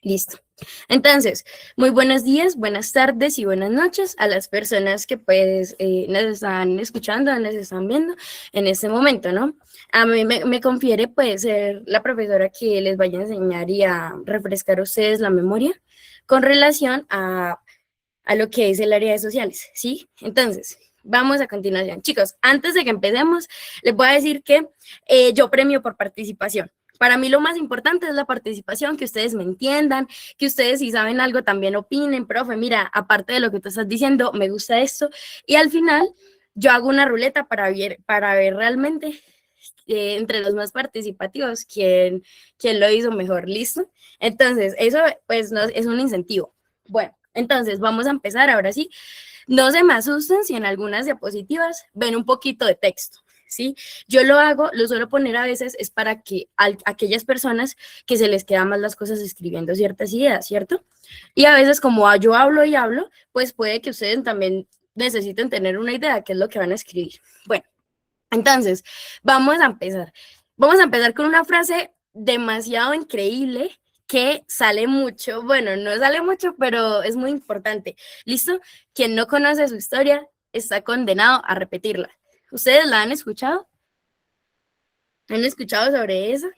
Listo. Entonces, muy buenos días, buenas tardes y buenas noches a las personas que pues nos están escuchando, nos están viendo en este momento, ¿no? A mí me confiere pues ser la profesora que les vaya a enseñar y a refrescar a ustedes la memoria con relación a lo que es el área de sociales, ¿sí? Entonces, vamos a continuación. Chicos, antes de que empecemos, les voy a decir que yo premio por participación. Para mí lo más importante es la participación, que ustedes me entiendan, que ustedes si saben algo también opinen, profe, mira, aparte de lo que tú estás diciendo, me gusta esto. Y al final yo hago una ruleta para ver realmente entre los más participativos quién lo hizo mejor, ¿listo? Entonces, eso pues no, es un incentivo. Bueno, entonces vamos a empezar ahora sí. No se me asusten si en algunas diapositivas ven un poquito de texto. ¿Sí? Yo lo suelo poner a veces es para que aquellas personas que se les quedan más las cosas escribiendo ciertas ideas, ¿cierto? Y a veces como yo hablo y hablo, pues puede que ustedes también necesiten tener una idea de qué es lo que van a escribir. Bueno, entonces, vamos a empezar. Vamos a empezar con una frase demasiado increíble que sale mucho, bueno, no sale mucho, pero es muy importante. ¿Listo? Quien no conoce su historia está condenado a repetirla. ¿Ustedes la han escuchado? ¿Han escuchado sobre eso?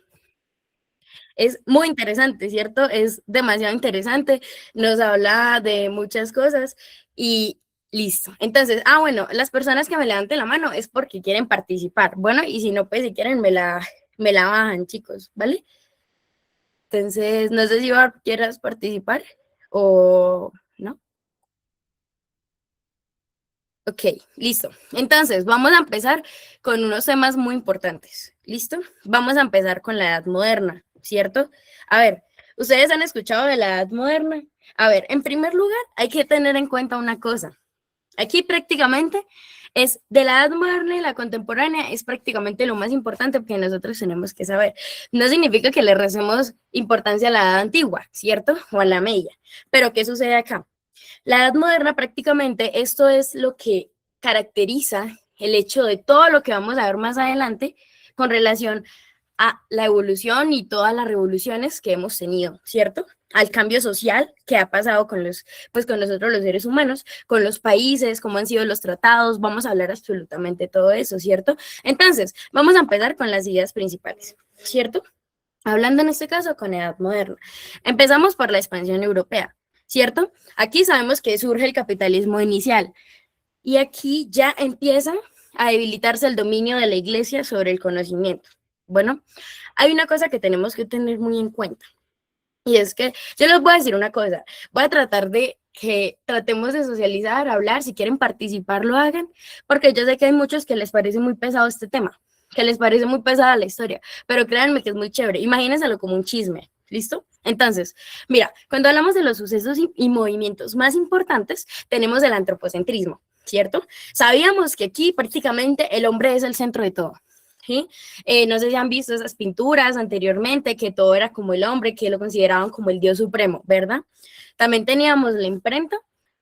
Es muy interesante, ¿cierto? Es demasiado interesante, nos habla de muchas cosas y listo. Entonces, bueno, las personas que me levanten la mano es porque quieren participar. Bueno, y si no, pues si quieren me la bajan, chicos, ¿vale? Entonces, no sé si quieras participar o no. Ok, listo. Entonces, vamos a empezar con unos temas muy importantes. ¿Listo? Vamos a empezar con la edad moderna, ¿cierto? A ver, ¿ustedes han escuchado de la edad moderna? A ver, en primer lugar, hay que tener en cuenta una cosa. Aquí prácticamente es de la edad moderna y la contemporánea es prácticamente lo más importante que nosotros tenemos que saber. No significa que le recemos importancia a la edad antigua, ¿cierto? O a la media. Pero ¿qué sucede acá? La edad moderna prácticamente esto es lo que caracteriza el hecho de todo lo que vamos a ver más adelante con relación a la evolución y todas las revoluciones que hemos tenido, ¿cierto? Al cambio social que ha pasado pues con nosotros los seres humanos, con los países, cómo han sido los tratados, vamos a hablar absolutamente todo eso, ¿cierto? Entonces, vamos a empezar con las ideas principales, ¿cierto? Hablando en este caso con edad moderna. Empezamos por la expansión europea, ¿cierto? Aquí sabemos que surge el capitalismo inicial y aquí ya empieza a debilitarse el dominio de la iglesia sobre el conocimiento. Bueno, hay una cosa que tenemos que tener muy en cuenta y es que yo les voy a decir una cosa, voy a tratar de que tratemos de socializar, hablar, si quieren participar lo hagan, porque yo sé que hay muchos que les parece muy pesado este tema, que les parece muy pesada la historia, pero créanme que es muy chévere, imagínenselo como un chisme, ¿listo? Entonces, mira, cuando hablamos de los sucesos y movimientos más importantes, tenemos el antropocentrismo, ¿cierto? Sabíamos que aquí prácticamente el hombre es el centro de todo, ¿sí? No sé si han visto esas pinturas anteriormente, que todo era como el hombre, que lo consideraban como el dios supremo, ¿verdad? También teníamos la imprenta,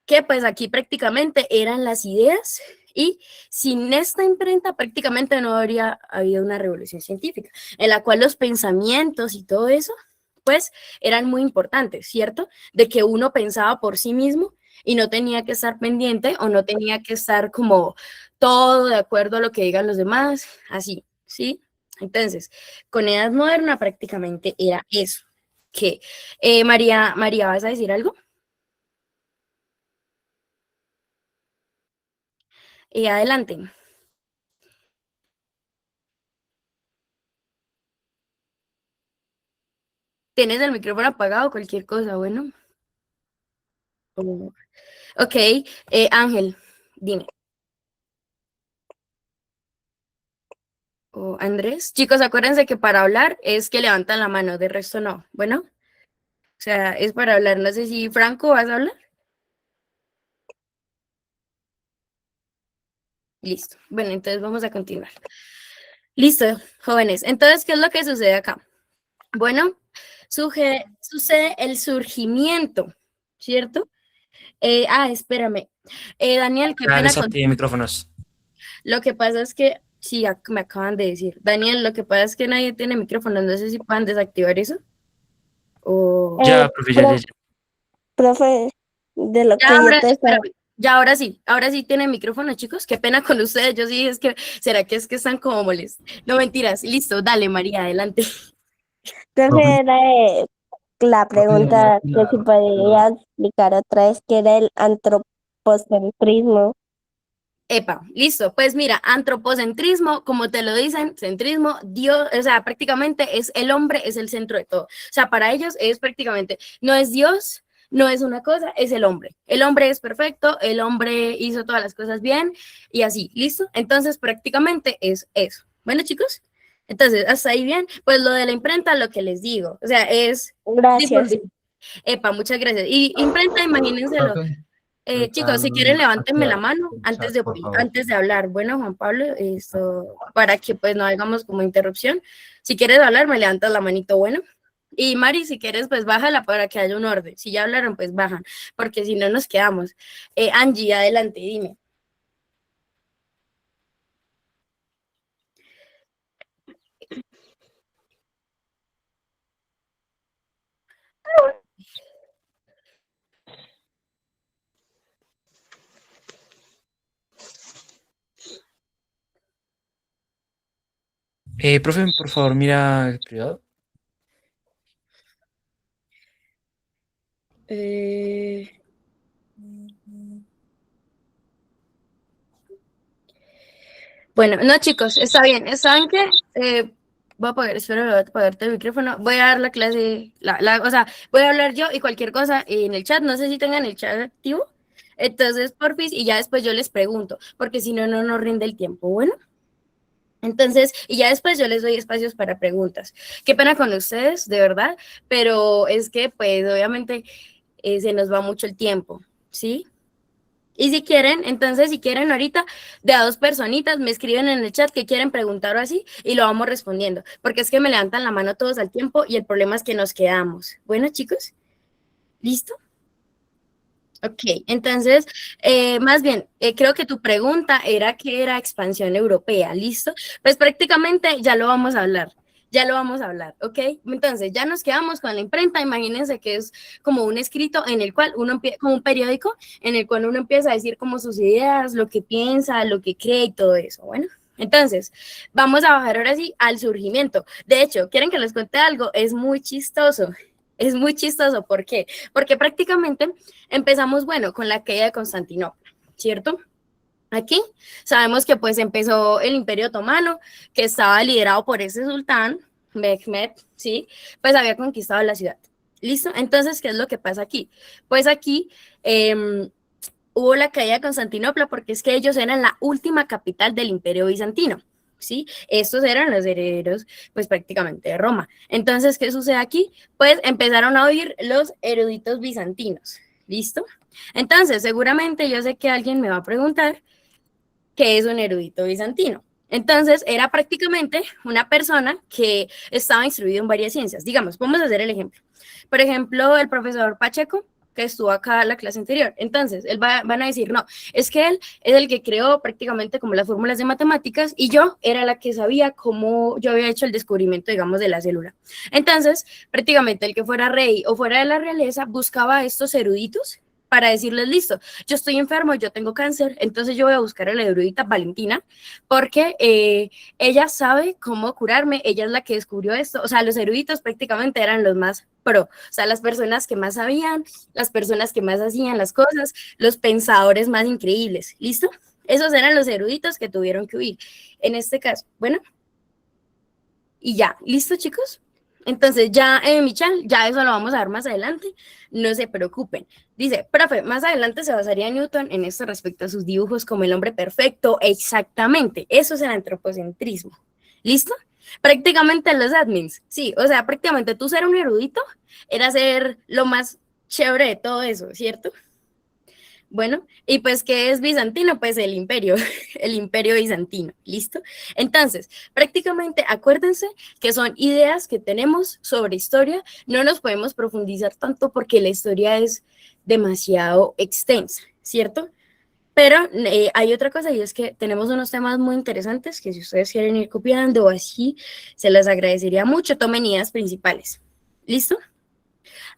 que pues aquí prácticamente eran las ideas y sin esta imprenta prácticamente no habría habido una revolución científica, en la cual los pensamientos y todo eso, pues eran muy importantes, ¿cierto? De que uno pensaba por sí mismo y no tenía que estar pendiente o no tenía que estar como todo de acuerdo a lo que digan los demás, así, ¿sí? Entonces, con edad moderna prácticamente era eso. Que María, ¿vas a decir algo? Adelante. Tienes el micrófono apagado, cualquier cosa, bueno. Oh, ok, Ángel, dime. O Andrés. Chicos, acuérdense que para hablar es que levantan la mano, de resto no. Bueno, o sea, es para hablar. No sé si Franco vas a hablar. Listo. Bueno, entonces vamos a continuar. Listo, jóvenes. Entonces, ¿qué es lo que sucede acá? Bueno, sucede el surgimiento, ¿cierto? Espérame. Daniel, qué pena con... Micrófonos. Lo que pasa es que, sí, me acaban de decir. Daniel, lo que pasa es que nadie tiene micrófono. No sé si puedan desactivar eso O Ya, profe, ya, ya, ya. Profe, de lo ya que yo ahora, te estaba... espérame, ya ahora sí tienen micrófono, chicos. Qué pena con ustedes. Yo sí, es que, ¿será que es que están como molestos? No, mentiras. Listo, dale, María, adelante. Profe, Profe, era la profe, demora pregunta que si podía explicar otra vez, que era el antropocentrismo. Epa, listo. Pues mira, antropocentrismo, como te lo dicen, centrismo, Dios, o sea, prácticamente es el hombre, es el centro de todo. O sea, para ellos es prácticamente, no es Dios, no es una cosa, es el hombre. El hombre es perfecto, el hombre hizo todas las cosas bien y así, ¿listo? Entonces, prácticamente es eso. Bueno, chicos, entonces, hasta ahí bien. Pues lo de la imprenta, lo que les digo, o sea, es... Gracias. Epa, muchas gracias. Y imprenta, imagínenselo. profe, Chicos, si quieren, levántenme la hacia mano el chat, por favor. antes de hablar. Bueno, Juan Pablo, esto, para que pues no hagamos como interrupción. Si quieres hablar, me levantas la manito, bueno. Y Mari, si quieres, pues bájala para que haya un orden. Si ya hablaron, pues bajan, porque si no nos quedamos. Angie, adelante, dime. Profe, por favor, mira el privado. Eh, Bueno, no, chicos, está bien. ¿Saben qué? Voy a apagar, espero voy a apagarte el micrófono. Voy a dar la clase, o sea, voy a hablar yo y cualquier cosa en el chat. No sé si tengan el chat activo. Entonces, porfis, y ya después yo les pregunto, porque si no, no nos rinde el tiempo. Bueno, entonces, y ya después yo les doy espacios para preguntas. Qué pena con ustedes, de verdad, pero es que, pues, obviamente, se nos va mucho el tiempo, ¿sí? Y si quieren, entonces si quieren ahorita de a dos personitas me escriben en el chat que quieren preguntar o así y lo vamos respondiendo, porque es que me levantan la mano todos al tiempo y el problema es que nos quedamos. Bueno, chicos, ¿listo? Ok, entonces, más bien, creo que tu pregunta era qué era expansión europea, ¿listo? Pues prácticamente ya lo vamos a hablar, ¿ok? Entonces, ya nos quedamos con la imprenta, imagínense que es como un escrito en el cual uno empieza, como un periódico, en el cual uno empieza a decir como sus ideas, lo que piensa, lo que cree y todo eso, bueno. Entonces, vamos a bajar ahora sí al surgimiento. De hecho, ¿quieren que les cuente algo? Es muy chistoso. Es muy chistoso, ¿por qué? Porque prácticamente empezamos, bueno, con la caída de Constantinopla, ¿cierto? Aquí sabemos que pues empezó el Imperio Otomano, que estaba liderado por ese sultán, Mehmed, ¿sí? Pues había conquistado la ciudad. ¿Listo? Entonces, ¿qué es lo que pasa aquí? Pues aquí hubo la caída de Constantinopla porque es que ellos eran la última capital del Imperio Bizantino. ¿Sí? Estos eran los herederos, pues prácticamente de Roma. Entonces, ¿qué sucede aquí? Pues empezaron a oír los eruditos bizantinos. ¿Listo? Entonces, seguramente yo sé que alguien me va a preguntar qué es un erudito bizantino. Entonces, era prácticamente una persona que estaba instruido en varias ciencias. Digamos, vamos a hacer el ejemplo. Por ejemplo, el profesor Pacheco, que estuvo acá en la clase anterior. Entonces, van a decir, no, es que él es el que creó prácticamente como las fórmulas de matemáticas y yo era la que sabía cómo yo había hecho el descubrimiento, digamos, de la célula. Entonces, prácticamente el que fuera rey o fuera de la realeza buscaba a estos eruditos para decirles, listo, yo estoy enfermo, yo tengo cáncer, entonces yo voy a buscar a la erudita Valentina porque ella sabe cómo curarme, ella es la que descubrió esto, o sea, los eruditos prácticamente eran los más pro, o sea, las personas que más sabían, las personas que más hacían las cosas, los pensadores más increíbles, ¿listo? Esos eran los eruditos que tuvieron que huir. En este caso, bueno, y ya, ¿listo, chicos? Entonces, ya, Michelle, ya eso lo vamos a ver más adelante, no se preocupen. Dice, profe, más adelante se basaría Newton en esto respecto a sus dibujos como el hombre perfecto, exactamente, eso es el antropocentrismo. ¿Listo? Prácticamente los admins, sí, o sea, prácticamente tú ser un erudito era ser lo más chévere de todo eso, ¿cierto? Bueno, y pues, ¿qué es bizantino? Pues el imperio, el imperio bizantino, ¿listo? Entonces, prácticamente acuérdense que son ideas que tenemos sobre historia, no nos podemos profundizar tanto porque la historia es demasiado extensa, ¿cierto? Pero hay otra cosa y es que tenemos unos temas muy interesantes que si ustedes quieren ir copiando o así, se les agradecería mucho, tomen ideas principales, ¿listo?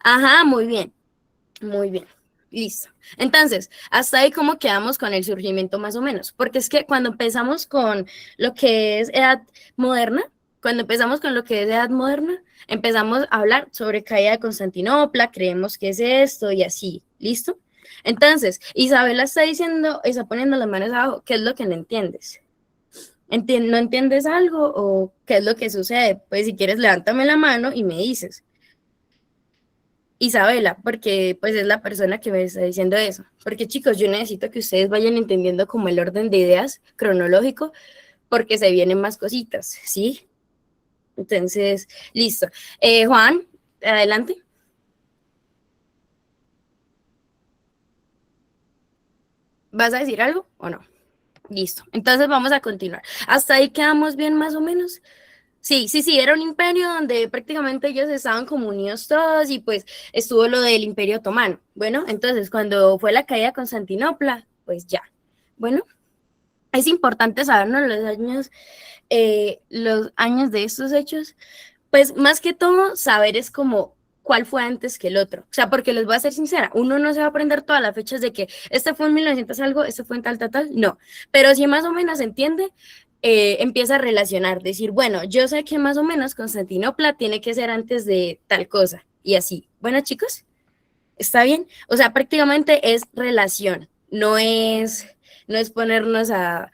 Ajá, muy bien, muy bien. Listo. Entonces, hasta ahí cómo quedamos con el surgimiento más o menos, porque es que cuando empezamos con lo que es edad moderna, cuando empezamos con lo que es edad moderna, empezamos a hablar sobre caída de Constantinopla, creemos que es esto y así, ¿listo? Entonces, Isabela está diciendo, está poniendo las manos abajo, ¿qué es lo que no entiendes? ¿No entiendes algo o qué es lo que sucede? Pues si quieres, levántame la mano y me dices. Isabela, porque pues es la persona que me está diciendo eso. Porque chicos, yo necesito que ustedes vayan entendiendo como el orden de ideas cronológico, porque se vienen más cositas, ¿sí? Entonces, listo. Juan, adelante. ¿Vas a decir algo o no? Listo. Entonces vamos a continuar. Hasta ahí quedamos bien más o menos. Sí, sí, sí, era un imperio donde prácticamente ellos estaban como unidos todos y pues estuvo lo del Imperio Otomano. Bueno, entonces cuando fue la caída de Constantinopla, pues ya. Bueno, es importante sabernos los años de estos hechos, pues más que todo saber es como cuál fue antes que el otro. O sea, porque les voy a ser sincera, uno no se va a aprender todas las fechas de que este fue en 1900 algo, este fue en tal, tal, tal, no. Pero si más o menos entiende, empieza a relacionar, decir, bueno, yo sé que más o menos Constantinopla tiene que ser antes de tal cosa, y así. Bueno, chicos, ¿está bien? O sea, prácticamente es relación, no es ponernos a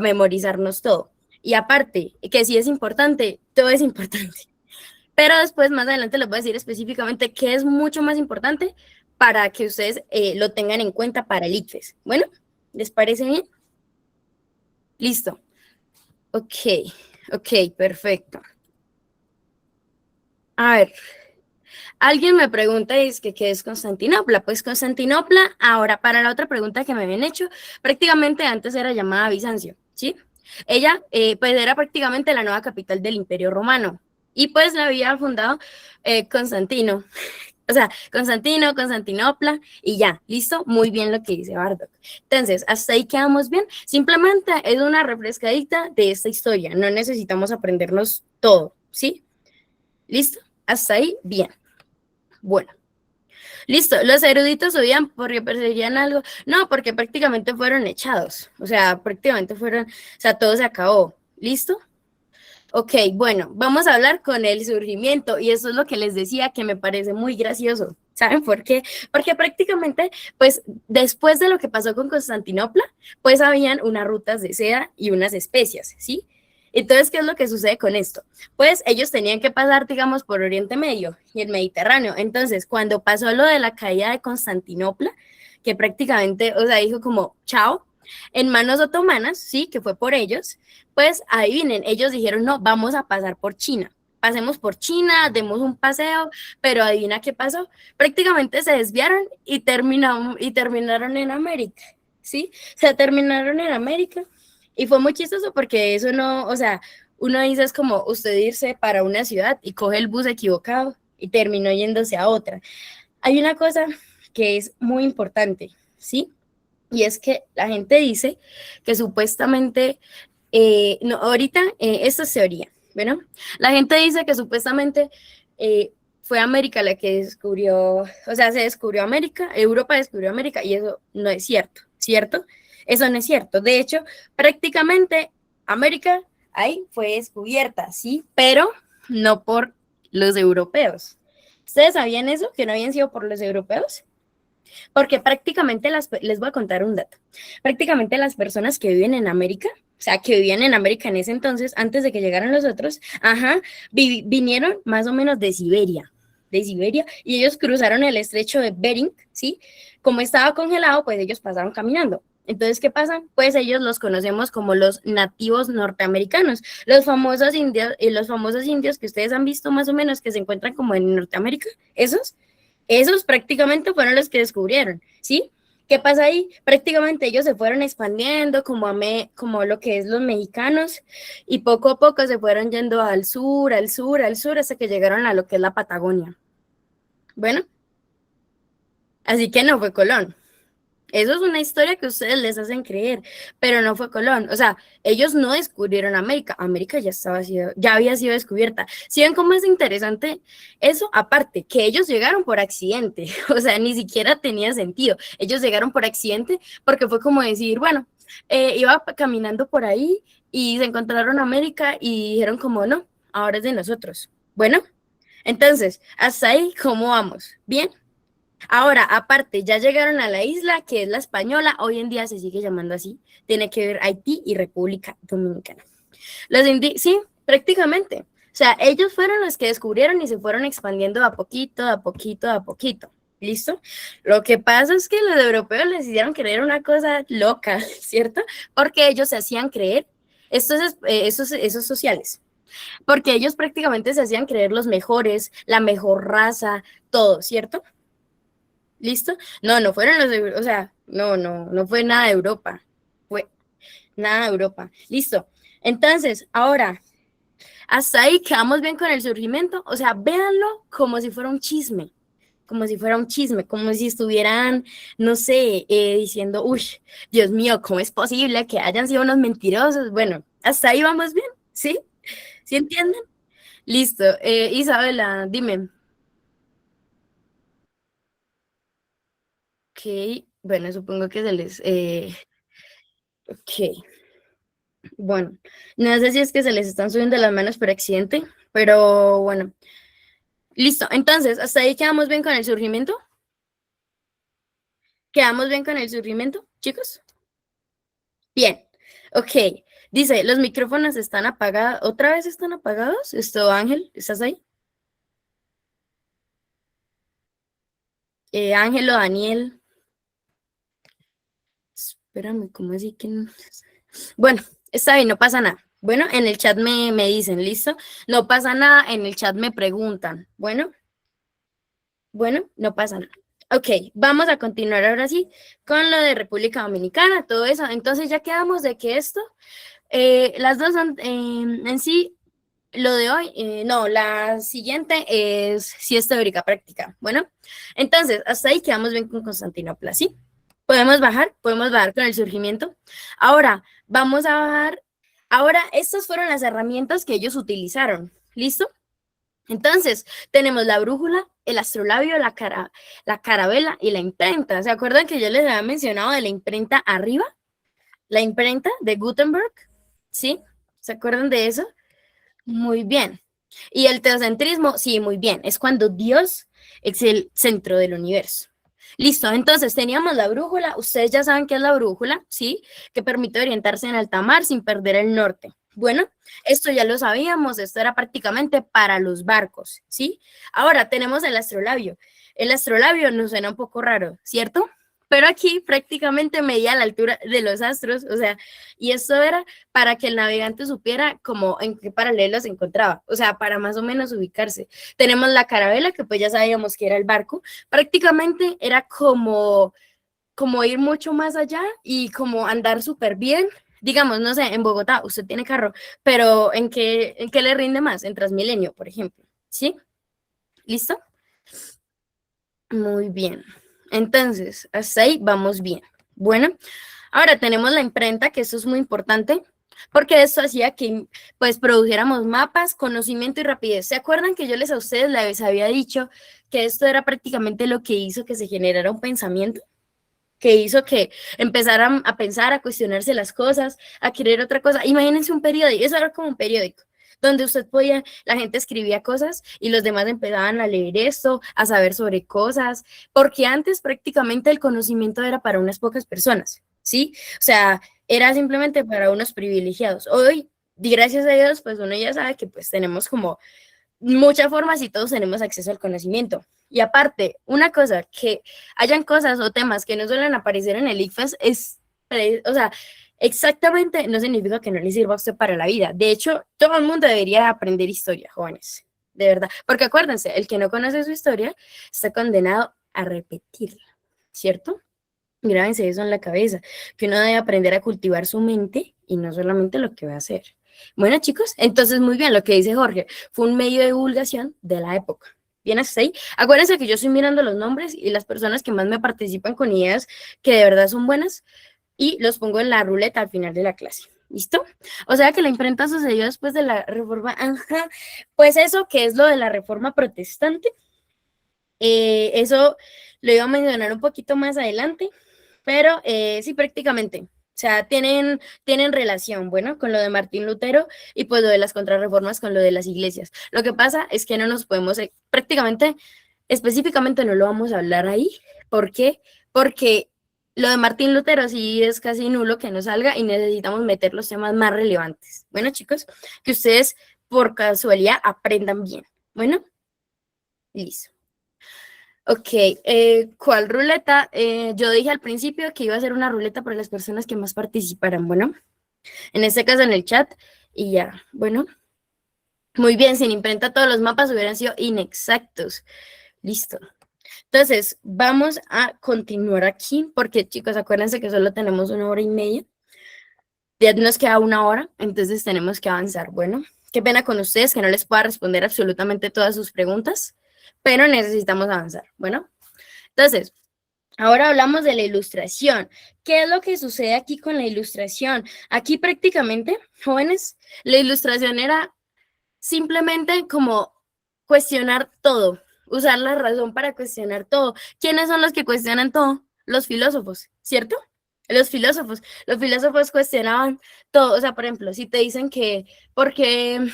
memorizarnos todo. Y aparte, que sí es importante, todo es importante. Pero después, más adelante, les voy a decir específicamente qué es mucho más importante para que ustedes lo tengan en cuenta para el ICFES. Bueno, ¿les parece bien? Listo. Ok, ok, perfecto. A ver, alguien me pregunta, es que ¿qué es Constantinopla? Pues Constantinopla, ahora para la otra pregunta que me habían hecho, prácticamente antes era llamada Bizancio, ¿sí? Ella, pues era prácticamente la nueva capital del Imperio Romano y pues la había fundado Constantino. O sea, Constantino, Constantinopla y ya, listo, muy bien lo que dice Bardock. Entonces, hasta ahí quedamos bien. Simplemente es una refrescadita de esta historia. No necesitamos aprendernos todo, ¿sí? ¿Listo? Hasta ahí, bien. Bueno, listo. Los eruditos subían porque perseguían algo. No, porque prácticamente fueron echados. O sea, prácticamente fueron, o sea, todo se acabó. ¿Listo? Ok, bueno, vamos a hablar con el surgimiento y eso es lo que les decía que me parece muy gracioso. ¿Saben por qué? Porque prácticamente, pues, después de lo que pasó con Constantinopla, pues habían unas rutas de seda y unas especias, ¿sí? Entonces, ¿qué es lo que sucede con esto? Pues ellos tenían que pasar, digamos, por Oriente Medio y el Mediterráneo. Entonces, cuando pasó lo de la caída de Constantinopla, que prácticamente, o sea, dijo como, chao, en manos otomanas, sí, que fue por ellos, pues adivinen, ellos dijeron, no, vamos a pasar por China. Pasemos por China, demos un paseo, pero adivina qué pasó. Prácticamente se desviaron y terminaron en América, ¿sí? Se terminaron en América y fue muy chistoso porque eso no, o sea, uno dice es como usted irse para una ciudad y coge el bus equivocado y terminó yéndose a otra. Hay una cosa que es muy importante, ¿sí? Y es que la gente dice que supuestamente, no, ahorita esta es teoría, ¿bueno? La gente dice que supuestamente fue América la que descubrió, o sea, se descubrió América, Europa descubrió América y eso no es cierto, ¿cierto? Eso no es cierto. De hecho, prácticamente América ahí fue descubierta, sí, pero no por los europeos. ¿Ustedes sabían eso? ¿Que no habían sido por los europeos? Porque prácticamente les voy a contar un dato. Prácticamente las personas que viven en América, o sea, que vivían en América en ese entonces, antes de que llegaran los otros, ajá, vinieron más o menos de Siberia, y ellos cruzaron el estrecho de Bering, ¿sí? Como estaba congelado, pues ellos pasaron caminando. Entonces, ¿qué pasa? Pues ellos los conocemos como los nativos norteamericanos, los famosos indios que ustedes han visto más o menos que se encuentran como en Norteamérica, esos prácticamente fueron los que descubrieron, ¿sí? ¿Qué pasa ahí? Prácticamente ellos se fueron expandiendo como lo que es los mexicanos y poco a poco se fueron yendo al sur, al sur, al sur, hasta que llegaron a lo que es la Patagonia. Bueno, así que no fue Colón. Eso es una historia que ustedes les hacen creer, pero no fue Colón. O sea, ellos no descubrieron América. América ya había sido descubierta. ¿Sí ven cómo es interesante eso? Aparte, que ellos llegaron por accidente. O sea, ni siquiera tenía sentido. Ellos llegaron por accidente porque fue como decir, bueno, iba caminando por ahí y se encontraron América y dijeron como, no, ahora es de nosotros. Bueno, entonces, hasta ahí, ¿cómo vamos? ¿Bien? Ahora, aparte, ya llegaron a la isla, que es la Española, hoy en día se sigue llamando así, tiene que ver Haití y República Dominicana. Sí, prácticamente. O sea, ellos fueron los que descubrieron y se fueron expandiendo a poquito, a poquito, a poquito. ¿Listo? Lo que pasa es que los europeos les hicieron creer una cosa loca, ¿cierto? Porque ellos se hacían creer, esos sociales, porque ellos prácticamente se hacían creer los mejores, la mejor raza, todo, ¿cierto? ¿Listo? No, no fueron o sea, no fue nada de Europa, fue nada de Europa. Listo. Entonces, ahora, hasta ahí quedamos bien con el surgimiento, o sea, véanlo como si fuera un chisme, como si fuera un chisme, como si estuvieran, no sé, diciendo, uy, Dios mío, ¿cómo es posible que hayan sido unos mentirosos? Bueno, hasta ahí vamos bien, ¿sí? ¿Sí entienden? Listo. Isabela, dime. Ok, bueno, supongo que se les... ok, bueno, no sé si es que se les están subiendo las manos por accidente, pero bueno, listo. Entonces, ¿hasta ahí quedamos bien con el surgimiento? ¿Quedamos bien con el surgimiento, chicos? Bien, ok. Dice, los micrófonos están apagados. ¿Otra vez están apagados? Ángel, ¿estás ahí? Ángel o Daniel. Espérame, ¿cómo así que no? Bueno, está bien, no pasa nada. Bueno, en el chat me dicen, ¿listo? No pasa nada, en el chat me preguntan. Bueno, no pasa nada. Ok, vamos a continuar ahora sí con lo de República Dominicana, todo eso. Entonces ya quedamos de que esto, las dos son en sí, lo de hoy, no, la siguiente es siesta teórica práctica. Bueno, entonces hasta ahí quedamos bien con Constantinopla, ¿sí? Podemos bajar con el surgimiento. Ahora, vamos a bajar. Ahora, estas fueron las herramientas que ellos utilizaron. ¿Listo? Entonces, tenemos la brújula, el astrolabio, la carabela y la imprenta. ¿Se acuerdan que yo les había mencionado de la imprenta arriba? La imprenta de Gutenberg, ¿sí? ¿Se acuerdan de eso? Muy bien. Y el teocentrismo, sí, muy bien. Es cuando Dios es el centro del universo. Listo, entonces teníamos la brújula. Ustedes ya saben qué es la brújula, ¿sí? Que permite orientarse en alta mar sin perder el norte. Bueno, esto ya lo sabíamos, esto era prácticamente para los barcos, ¿sí? Ahora tenemos el astrolabio. El astrolabio nos suena un poco raro, ¿cierto? Pero aquí prácticamente medía la altura de los astros, o sea, y esto era para que el navegante supiera como en qué paralelo se encontraba, o sea, para más o menos ubicarse. Tenemos la carabela, que pues ya sabíamos que era el barco, prácticamente era como ir mucho más allá y como andar súper bien. Digamos, no sé, en Bogotá usted tiene carro, pero ¿en qué le rinde más? En Transmilenio, por ejemplo, ¿sí? ¿Listo? Muy bien. Entonces, hasta ahí vamos bien. Bueno, ahora tenemos la imprenta, que eso es muy importante, porque esto hacía que pues produjéramos mapas, conocimiento y rapidez. ¿Se acuerdan que yo a ustedes les había dicho que esto era prácticamente lo que hizo que se generara un pensamiento? Que hizo que empezaran a pensar, a cuestionarse las cosas, a querer otra cosa. Imagínense un periódico, eso era como un periódico, donde usted podía, la gente escribía cosas y los demás empezaban a leer esto, a saber sobre cosas, porque antes prácticamente el conocimiento era para unas pocas personas, ¿sí? O sea, era simplemente para unos privilegiados. Hoy, gracias a Dios, pues uno ya sabe que pues tenemos como muchas formas y todos tenemos acceso al conocimiento. Y aparte, una cosa, que hayan cosas o temas que no suelen aparecer en el ICFES o sea, exactamente no significa que no le sirva a usted para la vida. De hecho, todo el mundo debería aprender historia, jóvenes, de verdad. Porque acuérdense, el que no conoce su historia está condenado a repetirla, ¿cierto? Grábense eso en la cabeza, que uno debe aprender a cultivar su mente y no solamente lo que va a hacer. Bueno, chicos, entonces muy bien, lo que dice Jorge, fue un medio de divulgación de la época. Bien hasta ahí. Acuérdense que yo estoy mirando los nombres y las personas que más me participan con ideas que de verdad son buenas y los pongo en la ruleta al final de la clase. ¿Listo? O sea que la imprenta sucedió después de la reforma. Ajá. Pues eso que es lo de la reforma protestante. Eso lo iba a mencionar un poquito más adelante, pero sí, prácticamente. O sea, tienen relación, bueno, con lo de Martín Lutero y pues lo de las contrarreformas con lo de las iglesias. Lo que pasa es que no nos podemos, prácticamente, específicamente no lo vamos a hablar ahí. ¿Por qué? Porque lo de Martín Lutero sí es casi nulo que no salga y necesitamos meter los temas más relevantes. Bueno, chicos, que ustedes por casualidad aprendan bien. Bueno, listo. Ok, ¿cuál ruleta? Yo dije al principio que iba a ser una ruleta para las personas que más participaran, bueno, en este caso en el chat, y ya, bueno, muy bien, sin imprenta todos los mapas hubieran sido inexactos, listo. Entonces, vamos a continuar aquí, porque chicos, acuérdense que solo tenemos 1 hora y media, ya nos queda 1 hora, entonces tenemos que avanzar, bueno, qué pena con ustedes que no les pueda responder absolutamente todas sus preguntas, pero necesitamos avanzar, bueno. Entonces, ahora hablamos de la ilustración. ¿Qué es lo que sucede aquí con la ilustración? Aquí prácticamente, jóvenes, la ilustración era simplemente como cuestionar todo, usar la razón para cuestionar todo. ¿Quiénes son los que cuestionan todo? Los filósofos, ¿cierto? Los filósofos cuestionaban todo. O sea, por ejemplo, si te dicen que, ¿por qué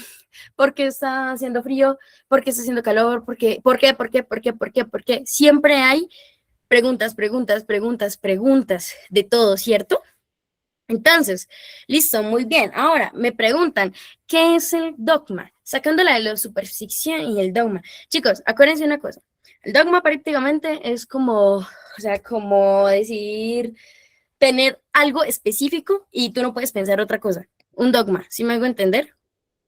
está haciendo frío? ¿Por qué está haciendo calor? ¿Por qué? ¿Por qué? Siempre hay preguntas de todo, ¿cierto? Entonces, listo, muy bien. Ahora, me preguntan, ¿qué es el dogma? Sacándola de la superstición y el dogma. Chicos, acuérdense una cosa. El dogma prácticamente es como, o sea, como decir, tener algo específico y tú no puedes pensar otra cosa. Un dogma, ¿sí me hago entender?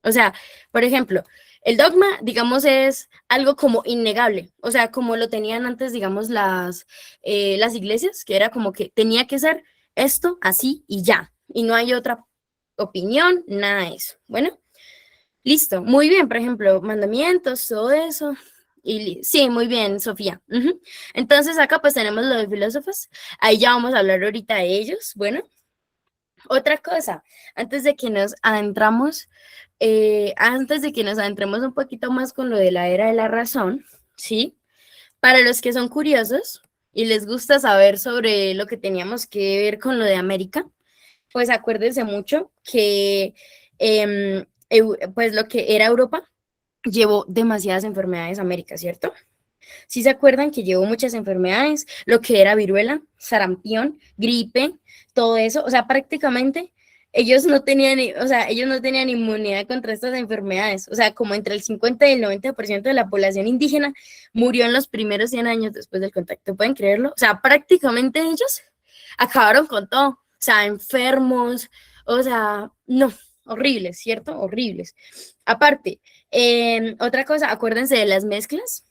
O sea, por ejemplo, el dogma, digamos, es algo como innegable, o sea, como lo tenían antes, digamos, las iglesias, que era como que tenía que ser esto, así y ya, y no hay otra opinión, nada de eso. Bueno, listo, muy bien, por ejemplo, mandamientos, todo eso. Y sí, muy bien, Sofía. Entonces acá pues tenemos lo de filósofos, ahí ya vamos a hablar ahorita de ellos. Bueno, otra cosa, antes de que nos adentramos un poquito más con lo de la era de la razón, ¿sí? Para los que son curiosos y les gusta saber sobre lo que teníamos que ver con lo de América, pues acuérdense mucho que pues lo que era Europa llevó demasiadas enfermedades a América, ¿cierto? ¿Sí se acuerdan que llevó muchas enfermedades? Lo que era viruela, sarampión, gripe, todo eso. O sea, prácticamente ellos no tenían inmunidad contra estas enfermedades. O sea, como entre el 50 y el 90% de la población indígena murió en los primeros 100 años después del contacto. ¿Pueden creerlo? O sea, prácticamente ellos acabaron con todo. O sea, enfermos, o sea, no, horribles, ¿cierto? Horribles. Aparte, otra cosa, acuérdense de las mezclas.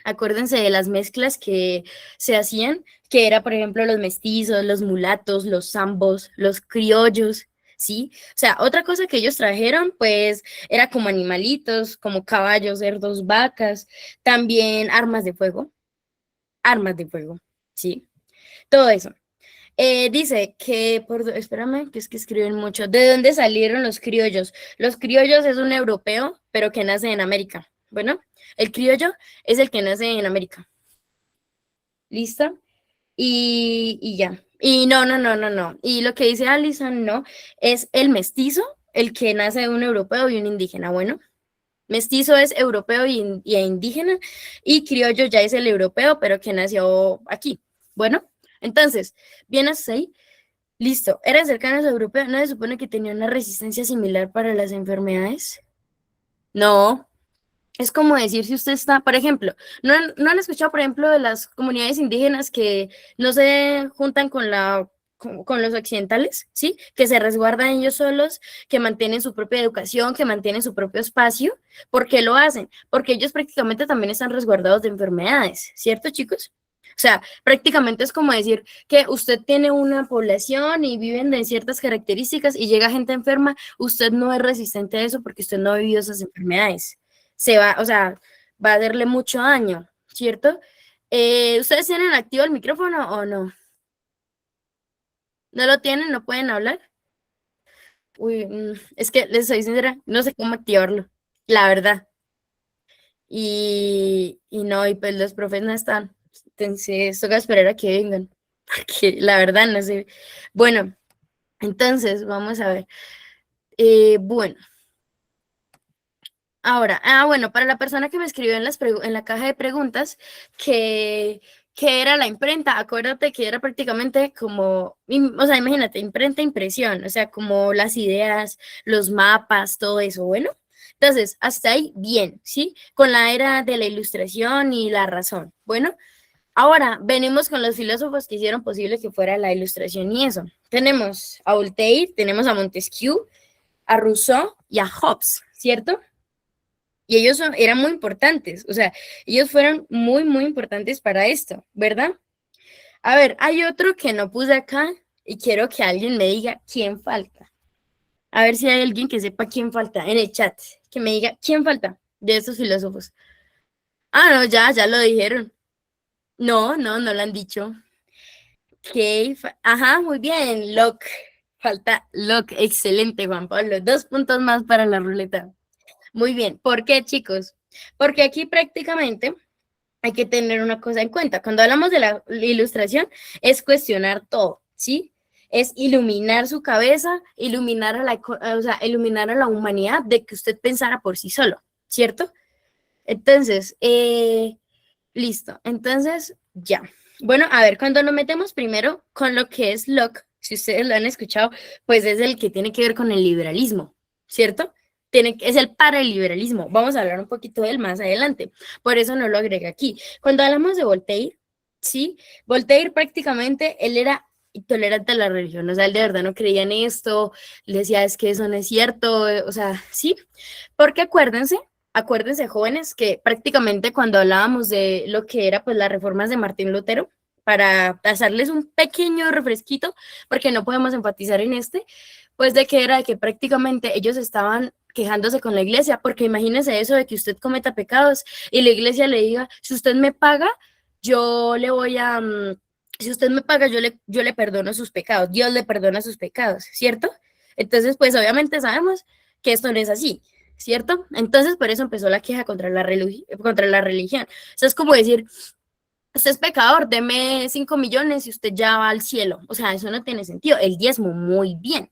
Acuérdense de las mezclas que se hacían, que era, por ejemplo, los mestizos, los mulatos, los zambos, los criollos, ¿sí? O sea, otra cosa que ellos trajeron, pues, era como animalitos, como caballos, cerdos, vacas, también armas de fuego, ¿sí? Todo eso. Dice que, espérame, que es que escriben mucho. ¿De dónde salieron los criollos? Los criollos es un europeo, pero que nace en América. Bueno, el criollo es el que nace en América. ¿Listo? Y ya. Y no. Y lo que dice Alison, no, es el mestizo, el que nace de un europeo y un indígena. Bueno, mestizo es europeo y indígena, y criollo ya es el europeo, pero que nació aquí. Bueno, entonces, bien así. Listo. ¿Eran cercanos a europeos? ¿No se supone que tenían una resistencia similar para las enfermedades? No. Es como decir si usted está, por ejemplo, ¿no han escuchado, por ejemplo, de las comunidades indígenas que no se juntan con los occidentales, ¿sí? Que se resguardan ellos solos, que mantienen su propia educación, que mantienen su propio espacio. ¿Por qué lo hacen? Porque ellos prácticamente también están resguardados de enfermedades, ¿cierto, chicos? O sea, prácticamente es como decir que usted tiene una población y viven de ciertas características y llega gente enferma, usted no es resistente a eso porque usted no ha vivido esas enfermedades. Se va, o sea, va a hacerle mucho daño, ¿cierto? ¿Ustedes tienen activo el micrófono o no? ¿No lo tienen? ¿No pueden hablar? Uy, es que les soy sincera, no sé cómo activarlo, la verdad. Y no, y pues los profes no están. Entonces, toca esperar a que vengan, porque la verdad no sé. Bueno, entonces, vamos a ver. Bueno, ahora, bueno, para la persona que me escribió en la caja de preguntas que era la imprenta, acuérdate que era prácticamente como, o sea, imagínate, imprenta, impresión, o sea, como las ideas, los mapas, todo eso, bueno. Entonces, hasta ahí, bien, ¿sí? Con la era de la ilustración y la razón. Bueno, ahora venimos con los filósofos que hicieron posible que fuera la ilustración y eso. Tenemos a Voltaire, tenemos a Montesquieu, a Rousseau y a Hobbes, ¿cierto? Y ellos eran muy importantes, o sea, ellos fueron muy, muy importantes para esto, ¿verdad? A ver, hay otro que no puse acá y quiero que alguien me diga quién falta. A ver si hay alguien que sepa quién falta en el chat, que me diga quién falta de estos filósofos. Ah, no, ya lo dijeron. No lo han dicho. Ok, ajá, muy bien, Locke. Falta Locke, excelente, Juan Pablo. 2 puntos más para la ruleta. Muy bien, ¿por qué, chicos? Porque aquí prácticamente hay que tener una cosa en cuenta. Cuando hablamos de la ilustración, es cuestionar todo, ¿sí? Es iluminar su cabeza, iluminar o sea, iluminar a la humanidad de que usted pensara por sí solo, ¿cierto? Entonces, listo. Entonces, ya. Bueno, a ver, cuando nos metemos primero con lo que es Locke, si ustedes lo han escuchado, pues es el que tiene que ver con el liberalismo, ¿cierto? Es el paraliberalismo. Vamos a hablar un poquito de él más adelante. Por eso no lo agregué aquí. Cuando hablamos de Voltaire, ¿sí? Voltaire prácticamente, él era intolerante a la religión, o sea, él de verdad no creía en esto, le decía, es que eso no es cierto, o sea, sí, porque acuérdense jóvenes que prácticamente cuando hablábamos de lo que era pues las reformas de Martín Lutero, para pasarles un pequeño refresquito, porque no podemos enfatizar en pues de que era de que prácticamente ellos estaban quejándose con la iglesia, porque imagínese eso de que usted cometa pecados y la iglesia le diga, si usted me paga, yo le voy a, si usted me paga, yo le perdono sus pecados, Dios le perdona sus pecados, ¿cierto? Entonces, pues obviamente sabemos que esto no es así, ¿cierto? Entonces, por eso empezó la queja contra la religión. O sea, es como decir, usted es pecador, deme 5 millones y usted ya va al cielo. O sea, eso no tiene sentido. El diezmo, muy bien.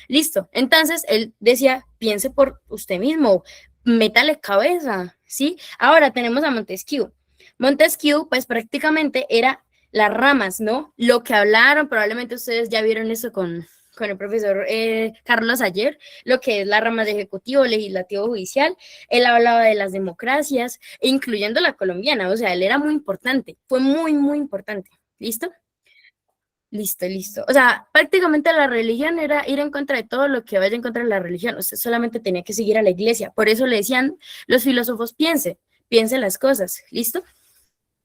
Listo. Entonces, él decía, piense por usted mismo, métale cabeza, ¿sí? Ahora tenemos a Montesquieu. Montesquieu, pues prácticamente era las ramas, ¿no? Lo que hablaron, probablemente ustedes ya vieron eso con el profesor Carlos ayer, lo que es la rama de ejecutivo, legislativo, judicial. Él hablaba de las democracias, incluyendo la colombiana, o sea, él era muy importante, fue muy, muy importante. ¿Listo? Listo. O sea, prácticamente la religión era ir en contra de todo lo que vaya en contra de la religión. Usted solamente tenía que seguir a la iglesia. Por eso le decían los filósofos, piense las cosas. ¿Listo?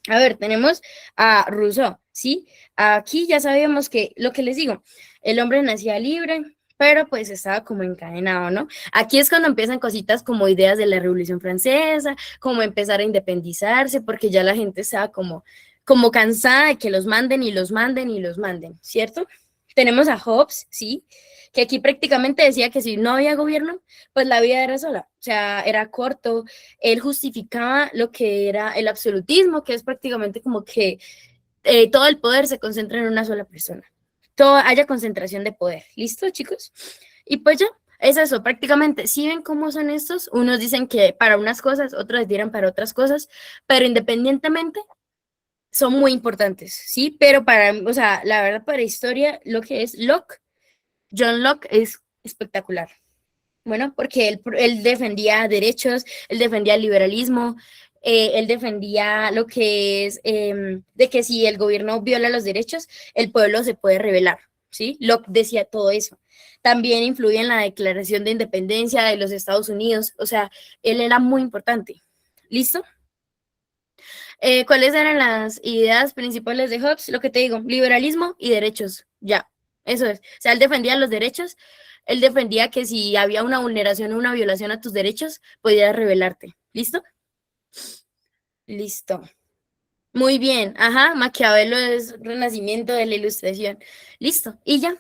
A ver, tenemos a Rousseau, ¿sí? Aquí ya sabíamos que, lo que les digo, el hombre nacía libre, pero pues estaba como encadenado, ¿no? Aquí es cuando empiezan cositas como ideas de la Revolución Francesa, como empezar a independizarse, porque ya la gente estaba como cansada de que los manden y los manden y los manden, ¿cierto? Tenemos a Hobbes, ¿sí? Que aquí prácticamente decía que si no había gobierno, pues la vida era sola, o sea, era corto. Él justificaba lo que era el absolutismo, que es prácticamente como que todo el poder se concentra en una sola persona, haya concentración de poder. ¿Listo, chicos? Y pues ya, es eso, prácticamente. Si ven cómo son estos, unos dicen que para unas cosas, otros dirán para otras cosas, pero independientemente son muy importantes, ¿sí? Pero o sea, la verdad para historia, lo que es Locke, John Locke es espectacular. Bueno, porque él defendía derechos, él defendía el liberalismo, él defendía lo que es de que si el gobierno viola los derechos, el pueblo se puede rebelar, ¿sí? Locke decía todo eso. También influía en la declaración de independencia de los Estados Unidos, o sea, él era muy importante. ¿Listo? ¿Cuáles eran las ideas principales de Hobbes? Lo que te digo, liberalismo y derechos, ya, eso es. O sea, él defendía los derechos, él defendía que si había una vulneración o una violación a tus derechos, podías rebelarte. ¿Listo? Listo. Muy bien. Ajá, Maquiavelo es renacimiento de la Ilustración. Listo. Y ya.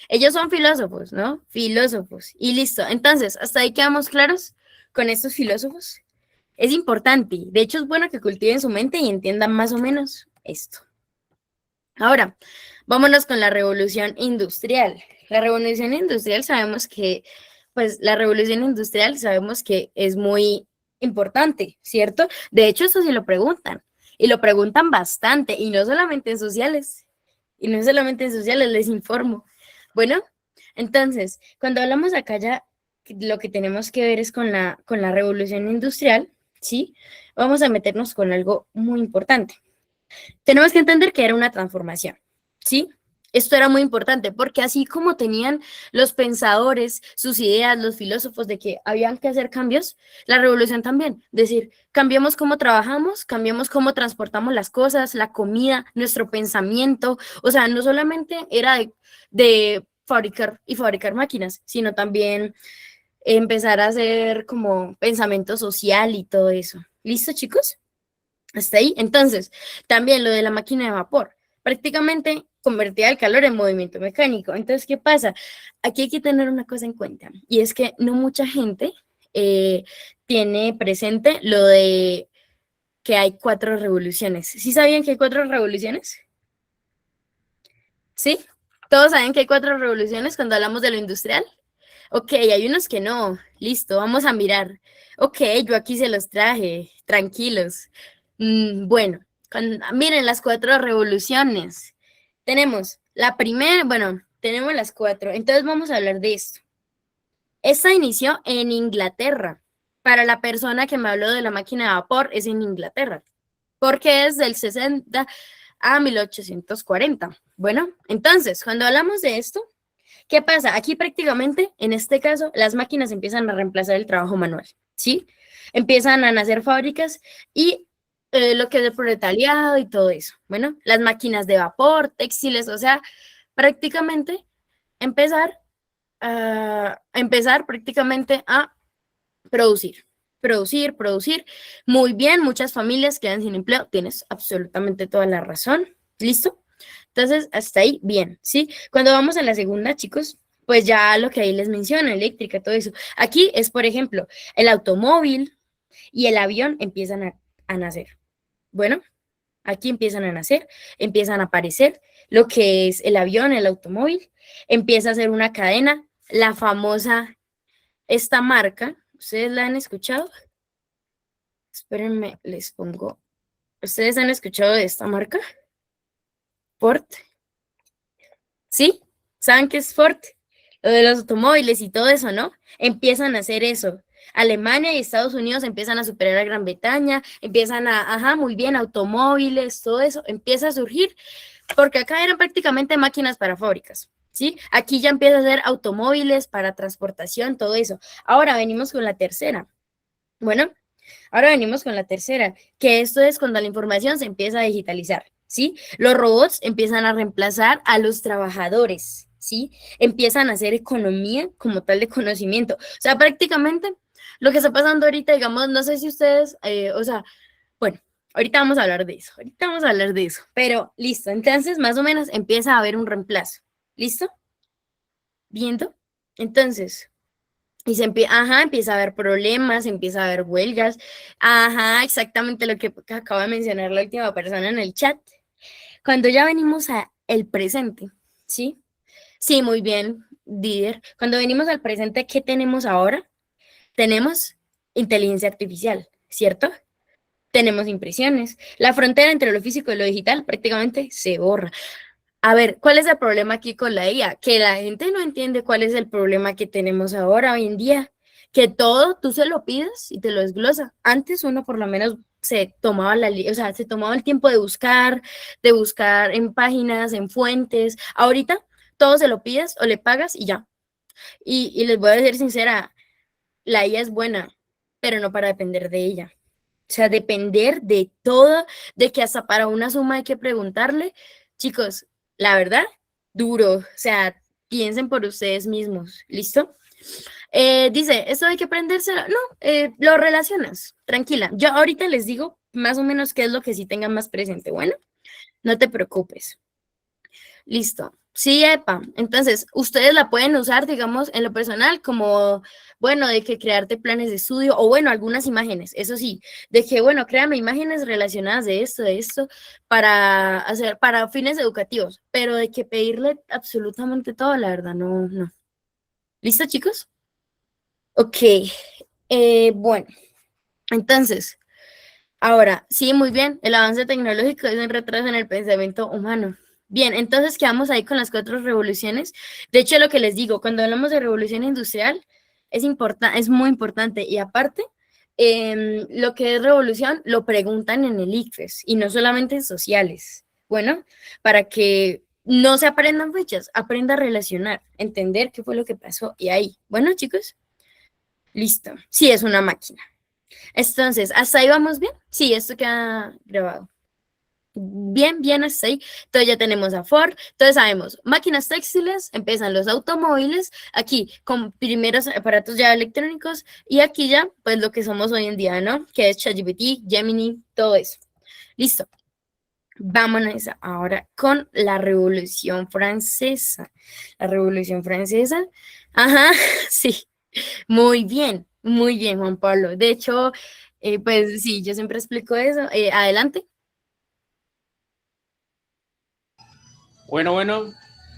Ellos son filósofos, ¿no? Filósofos. Y listo. Entonces, hasta ahí quedamos claros con estos filósofos. Es importante. De hecho, es bueno que cultiven su mente y entiendan más o menos esto. Ahora, vámonos con la revolución industrial. La revolución industrial sabemos que, pues, la revolución industrial sabemos que es muy importante, ¿cierto? De hecho, eso sí lo preguntan, y lo preguntan bastante, y no solamente en sociales, les informo. Bueno, entonces, cuando hablamos acá ya, lo que tenemos que ver es con la revolución industrial, ¿sí? Vamos a meternos con algo muy importante. Tenemos que entender que era una transformación, ¿sí? Esto era muy importante porque así como tenían los pensadores, sus ideas, los filósofos de que habían que hacer cambios, la revolución también. Es decir, cambiamos cómo trabajamos, cambiamos cómo transportamos las cosas, la comida, nuestro pensamiento. O sea, no solamente era de fabricar y fabricar máquinas, sino también empezar a hacer como pensamiento social y todo eso. ¿Listo, chicos? Hasta ahí. Entonces, también lo de la máquina de vapor, prácticamente convertía el calor en movimiento mecánico. Entonces, ¿qué pasa? Aquí hay que tener una cosa en cuenta, y es que no mucha gente tiene presente lo de que hay 4 revoluciones. ¿Sí sabían que hay 4 revoluciones? ¿Sí? ¿Todos saben que hay 4 revoluciones cuando hablamos de lo industrial? Ok, hay unos que no. Listo, vamos a mirar. Ok, yo aquí se los traje, tranquilos. Bueno, miren las 4 revoluciones. Tenemos la primera, bueno, tenemos las 4. Entonces vamos a hablar de esto. Esta inició en Inglaterra. Para la persona que me habló de la máquina de vapor, es en Inglaterra, porque es del 60 a 1840. Bueno, entonces, cuando hablamos de esto, ¿qué pasa? Aquí prácticamente, en este caso, las máquinas empiezan a reemplazar el trabajo manual, ¿sí? Empiezan a nacer fábricas y lo que es el proletariado y todo eso. Bueno, las máquinas de vapor, textiles, o sea, prácticamente empezar prácticamente a producir. Muy bien, muchas familias quedan sin empleo. Tienes absolutamente toda la razón. ¿Listo? Entonces, hasta ahí, bien, ¿sí? Cuando vamos a la segunda, chicos, pues ya lo que ahí les menciono, eléctrica, todo eso. Aquí es, por ejemplo, el automóvil y el avión empiezan a nacer. Bueno, aquí empiezan a nacer, empiezan a aparecer lo que es el avión, el automóvil, empieza a ser una cadena, la famosa, esta marca, ¿ustedes la han escuchado? Espérenme, les pongo. ¿Ustedes han escuchado de esta marca? Ford. ¿Sí? ¿Saben qué es Ford? Lo de los automóviles y todo eso, ¿no? Empiezan a hacer eso. Alemania y Estados Unidos empiezan a superar a Gran Bretaña, empiezan muy bien, automóviles, todo eso empieza a surgir, porque acá eran prácticamente máquinas para fábricas, ¿sí? Aquí ya empieza a ser automóviles para transportación, todo eso. Ahora venimos con la tercera. Bueno, ahora venimos con la tercera, que esto es cuando la información se empieza a digitalizar, ¿sí? Los robots empiezan a reemplazar a los trabajadores, ¿sí? Empiezan a hacer economía como tal de conocimiento. O sea, prácticamente lo que está pasando ahorita, digamos, no sé si ustedes, bueno, ahorita vamos a hablar de eso, pero listo, entonces más o menos empieza a haber un reemplazo, ¿listo? ¿Viendo? Entonces, y empieza a haber problemas, empieza a haber huelgas. Exactamente lo que acaba de mencionar la última persona en el chat. Cuando ya venimos a el presente, ¿sí? Sí, muy bien, Didier. Cuando venimos al presente, ¿qué tenemos ahora? Tenemos inteligencia artificial, ¿cierto? Tenemos impresiones. La frontera entre lo físico y lo digital prácticamente se borra. A ver, ¿cuál es el problema aquí con la IA? Que la gente no entiende cuál es el problema que tenemos ahora, hoy en día. Que todo tú se lo pides y te lo desglosa. Antes uno por lo menos se tomaba se tomaba el tiempo de buscar en páginas, en fuentes. Ahorita todo se lo pides o le pagas y ya. Y les voy a decir sincera, la IA es buena, pero no para depender de ella. O sea, depender de todo, de que hasta para una suma hay que preguntarle. Chicos, la verdad, duro. O sea, piensen por ustedes mismos. ¿Listo? Dice, ¿eso hay que aprendérselo? No, lo relacionas. Tranquila. Yo ahorita les digo más o menos qué es lo que sí tengan más presente. Bueno, no te preocupes. Listo. Sí, epa. Entonces, ustedes la pueden usar, digamos, en lo personal, como, bueno, de que crearte planes de estudio, o bueno, algunas imágenes, eso sí, de que, bueno, créame imágenes relacionadas de esto, para hacer, para fines educativos, pero de que pedirle absolutamente todo, la verdad, no, no. ¿Listo, chicos? Ok. Bueno, entonces, ahora, sí, muy bien, el avance tecnológico es un retraso en el pensamiento humano. Bien, entonces quedamos ahí con las 4 revoluciones. De hecho, lo que les digo, cuando hablamos de revolución industrial, es muy importante. Y aparte, lo que es revolución lo preguntan en el ICFES y no solamente en sociales. Bueno, para que no se aprendan fechas, aprenda a relacionar, entender qué fue lo que pasó y ahí. Bueno, chicos, listo. Sí, es una máquina. Entonces, ¿hasta ahí vamos bien? Sí, esto queda grabado. Bien, bien hasta ahí. Entonces ya tenemos a Ford, entonces sabemos, máquinas textiles, empiezan los automóviles, aquí con primeros aparatos ya electrónicos y aquí ya, pues lo que somos hoy en día, ¿no? Que es ChatGPT, Gemini, todo eso. Listo. Vámonos ahora con la Revolución Francesa. La Revolución Francesa, ajá, sí, muy bien, Juan Pablo. De hecho, pues sí, yo siempre explico eso. Adelante. Bueno,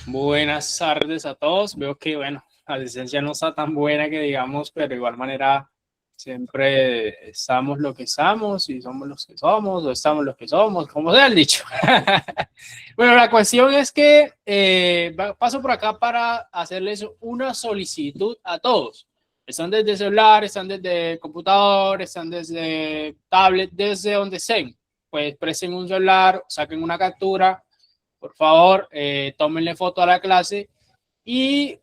buenas tardes a todos. Veo que, bueno, la licencia no está tan buena que digamos, pero de igual manera siempre estamos lo que estamos y somos los que somos o estamos los que somos, como sea el dicho. Bueno, la cuestión es que paso por acá para hacerles una solicitud a todos. Están desde celular, están desde computador, están desde tablet, desde donde estén. Pues presten un celular, saquen una captura, por favor, tómenle foto a la clase y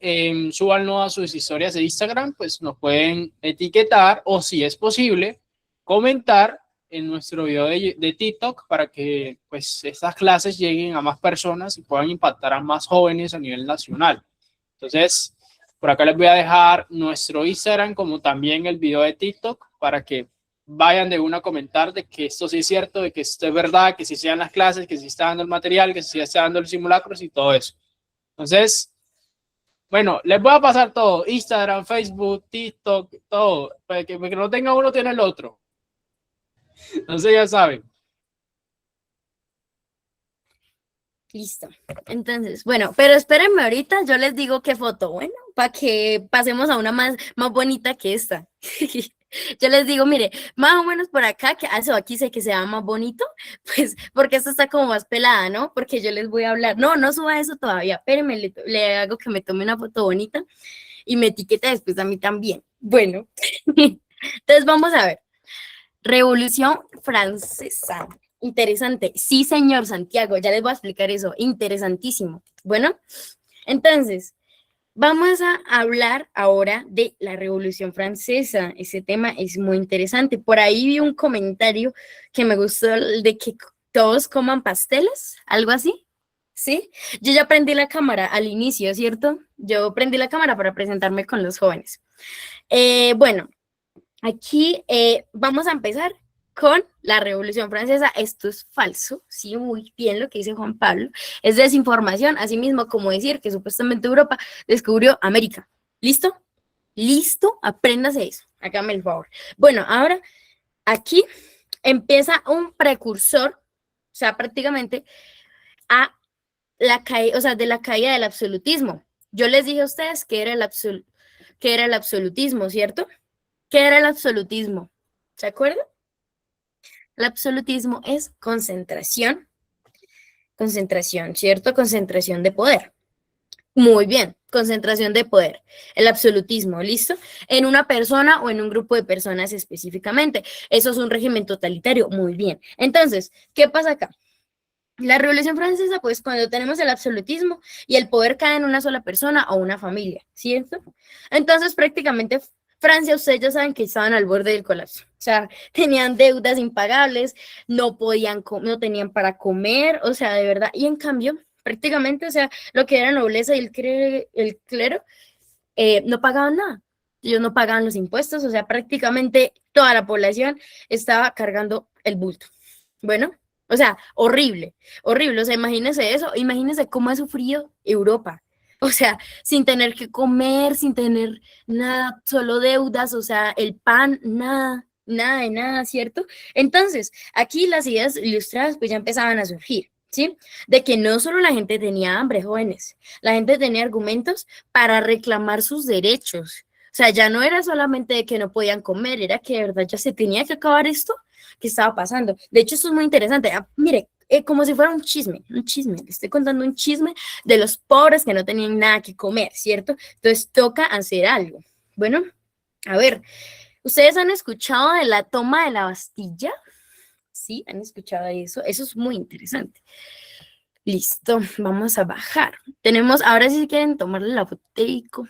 súbanlo a sus historias de Instagram, pues nos pueden etiquetar o si es posible, comentar en nuestro video de TikTok para que pues estas clases lleguen a más personas y puedan impactar a más jóvenes a nivel nacional. Entonces, por acá les voy a dejar nuestro Instagram como también el video de TikTok para que vayan de una a comentar de que esto sí es cierto, de que esto es verdad, que sí sean las clases, que sí está dando el material, que sí está dando el simulacros y todo eso. Entonces, bueno, les voy a pasar todo, Instagram, Facebook, TikTok, todo, para que no tenga uno, tiene el otro. Entonces ya saben. Listo. Entonces, bueno, pero espérenme ahorita, yo les digo qué foto, bueno, para que pasemos a una más bonita que esta. Yo les digo, mire, más o menos por acá, que eso aquí sé que se ve más bonito, pues porque esta está como más pelada, ¿no? Porque yo les voy a hablar. No, no suba eso todavía, espérenme, le hago que me tome una foto bonita y me etiqueta después a mí también. Bueno, entonces vamos a ver. Revolución Francesa. Interesante. Sí, señor Santiago, ya les voy a explicar eso. Interesantísimo. Bueno, entonces, vamos a hablar ahora de la Revolución Francesa. Ese tema es muy interesante. Por ahí vi un comentario que me gustó de que todos coman pasteles, algo así. ¿Sí? Yo ya prendí la cámara al inicio, ¿cierto? Yo prendí la cámara para presentarme con los jóvenes. Bueno, aquí vamos a empezar con la Revolución Francesa. Esto es falso, sí, muy bien lo que dice Juan Pablo. Es desinformación, así mismo como decir que supuestamente Europa descubrió América. ¿Listo? ¿Listo? Apréndase eso. Hágame el favor. Bueno, ahora aquí empieza un precursor, o sea, prácticamente a la caída, o sea, de la caída del absolutismo. Yo les dije a ustedes que era que era el absolutismo, ¿cierto? ¿Qué era el absolutismo? ¿Se acuerdan? El absolutismo es concentración, ¿cierto? Concentración de poder. Muy bien, concentración de poder. El absolutismo, ¿listo? En una persona o en un grupo de personas específicamente. Eso es un régimen totalitario, muy bien. Entonces, ¿qué pasa acá? La Revolución Francesa, pues cuando tenemos el absolutismo y el poder cae en una sola persona o una familia, ¿cierto? Entonces prácticamente Francia, ustedes ya saben que estaban al borde del colapso, o sea, tenían deudas impagables, no podían, no tenían para comer, o sea, de verdad, y en cambio, prácticamente, o sea, lo que era nobleza y el clero no pagaban nada. ellos no pagaban los impuestos, o sea, prácticamente toda la población estaba cargando el bulto. Bueno, o sea, horrible, horrible, o sea, imagínense eso, imagínense cómo ha sufrido Europa, o sea, sin tener que comer, sin tener nada, solo deudas, o sea, el pan, nada, nada de nada, ¿cierto? Entonces, aquí las ideas ilustradas pues ya empezaban a surgir, ¿sí? De que no solo la gente tenía hambre, jóvenes, la gente tenía argumentos para reclamar sus derechos. O sea, ya no era solamente de que no podían comer, era que de verdad ya se tenía que acabar esto que estaba pasando. De hecho, esto es muy interesante. Mire, como si fuera un chisme, le estoy contando un chisme de los pobres que no tenían nada que comer, ¿cierto? Entonces toca hacer algo. Bueno, a ver, ¿ustedes han escuchado de la toma de la Bastilla? Sí, han escuchado de eso. Eso es muy interesante. Listo, vamos a bajar. Tenemos, ahora sí quieren tomarle la fotico.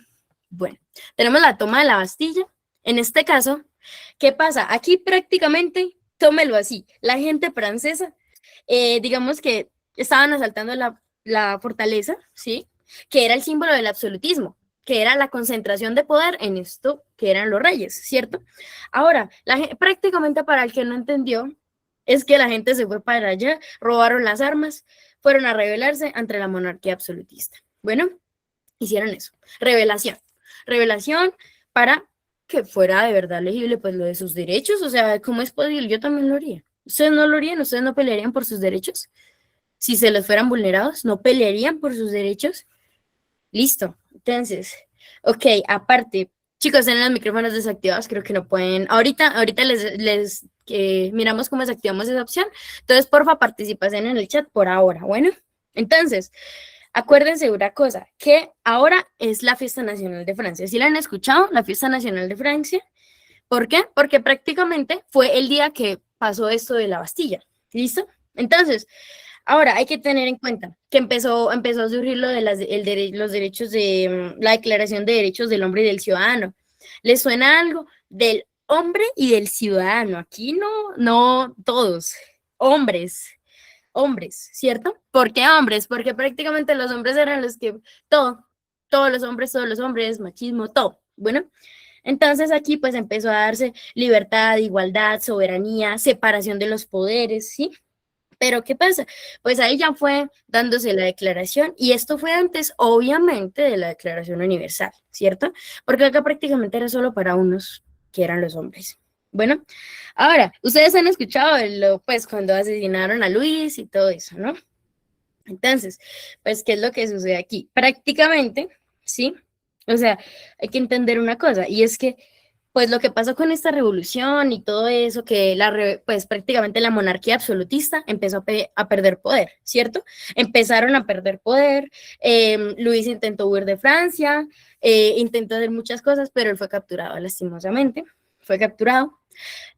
Bueno, tenemos la toma de la Bastilla. En este caso, ¿qué pasa? Aquí prácticamente, tómelo así, la gente francesa, digamos que estaban asaltando la fortaleza, ¿sí? Que era el símbolo del absolutismo, que era la concentración de poder en esto que eran los reyes, ¿cierto? Ahora, prácticamente para el que no entendió, es que la gente se fue para allá, robaron las armas, fueron a rebelarse ante la monarquía absolutista. Bueno, hicieron eso, revelación para que fuera de verdad legible pues lo de sus derechos, o sea, ¿cómo es posible? Yo también lo haría. ¿Ustedes no lo harían? ¿Ustedes no pelearían por sus derechos? Si se les fueran vulnerados, ¿no pelearían por sus derechos? Listo. Entonces, ok, aparte, chicos, tienen los micrófonos desactivados, creo que no pueden. Ahorita les miramos cómo desactivamos esa opción. Entonces, porfa, participación en el chat por ahora. Bueno, entonces, acuérdense de una cosa, que ahora es la fiesta nacional de Francia. ¿Sí la han escuchado? La fiesta nacional de Francia. ¿Por qué? Porque prácticamente fue el día que pasó esto de la Bastilla. ¿Listo? Entonces, ahora hay que tener en cuenta que empezó a surgir lo de los derechos de la Declaración de Derechos del Hombre y del Ciudadano. ¿Les suena algo? Del hombre y del ciudadano. Aquí no todos, hombres, ¿cierto? ¿Por qué hombres? Porque prácticamente los hombres eran los que, todos los hombres, machismo, todo. Bueno, entonces aquí pues empezó a darse libertad, igualdad, soberanía, separación de los poderes, ¿sí? Pero ¿qué pasa? Pues ahí ya fue dándose la declaración y esto fue antes, obviamente, de la Declaración Universal, ¿cierto? Porque acá prácticamente era solo para unos que eran los hombres. Bueno, ahora, ustedes han escuchado pues cuando asesinaron a Luis y todo eso, ¿no? Entonces, pues, ¿qué es lo que sucede aquí? Prácticamente, ¿sí? O sea, hay que entender una cosa, y es que, pues, lo que pasó con esta revolución y todo eso, que pues, prácticamente la monarquía absolutista empezó a perder poder, ¿cierto? Empezaron a perder poder, Luis intentó huir de Francia, intentó hacer muchas cosas, pero él fue capturado, lastimosamente, fue capturado,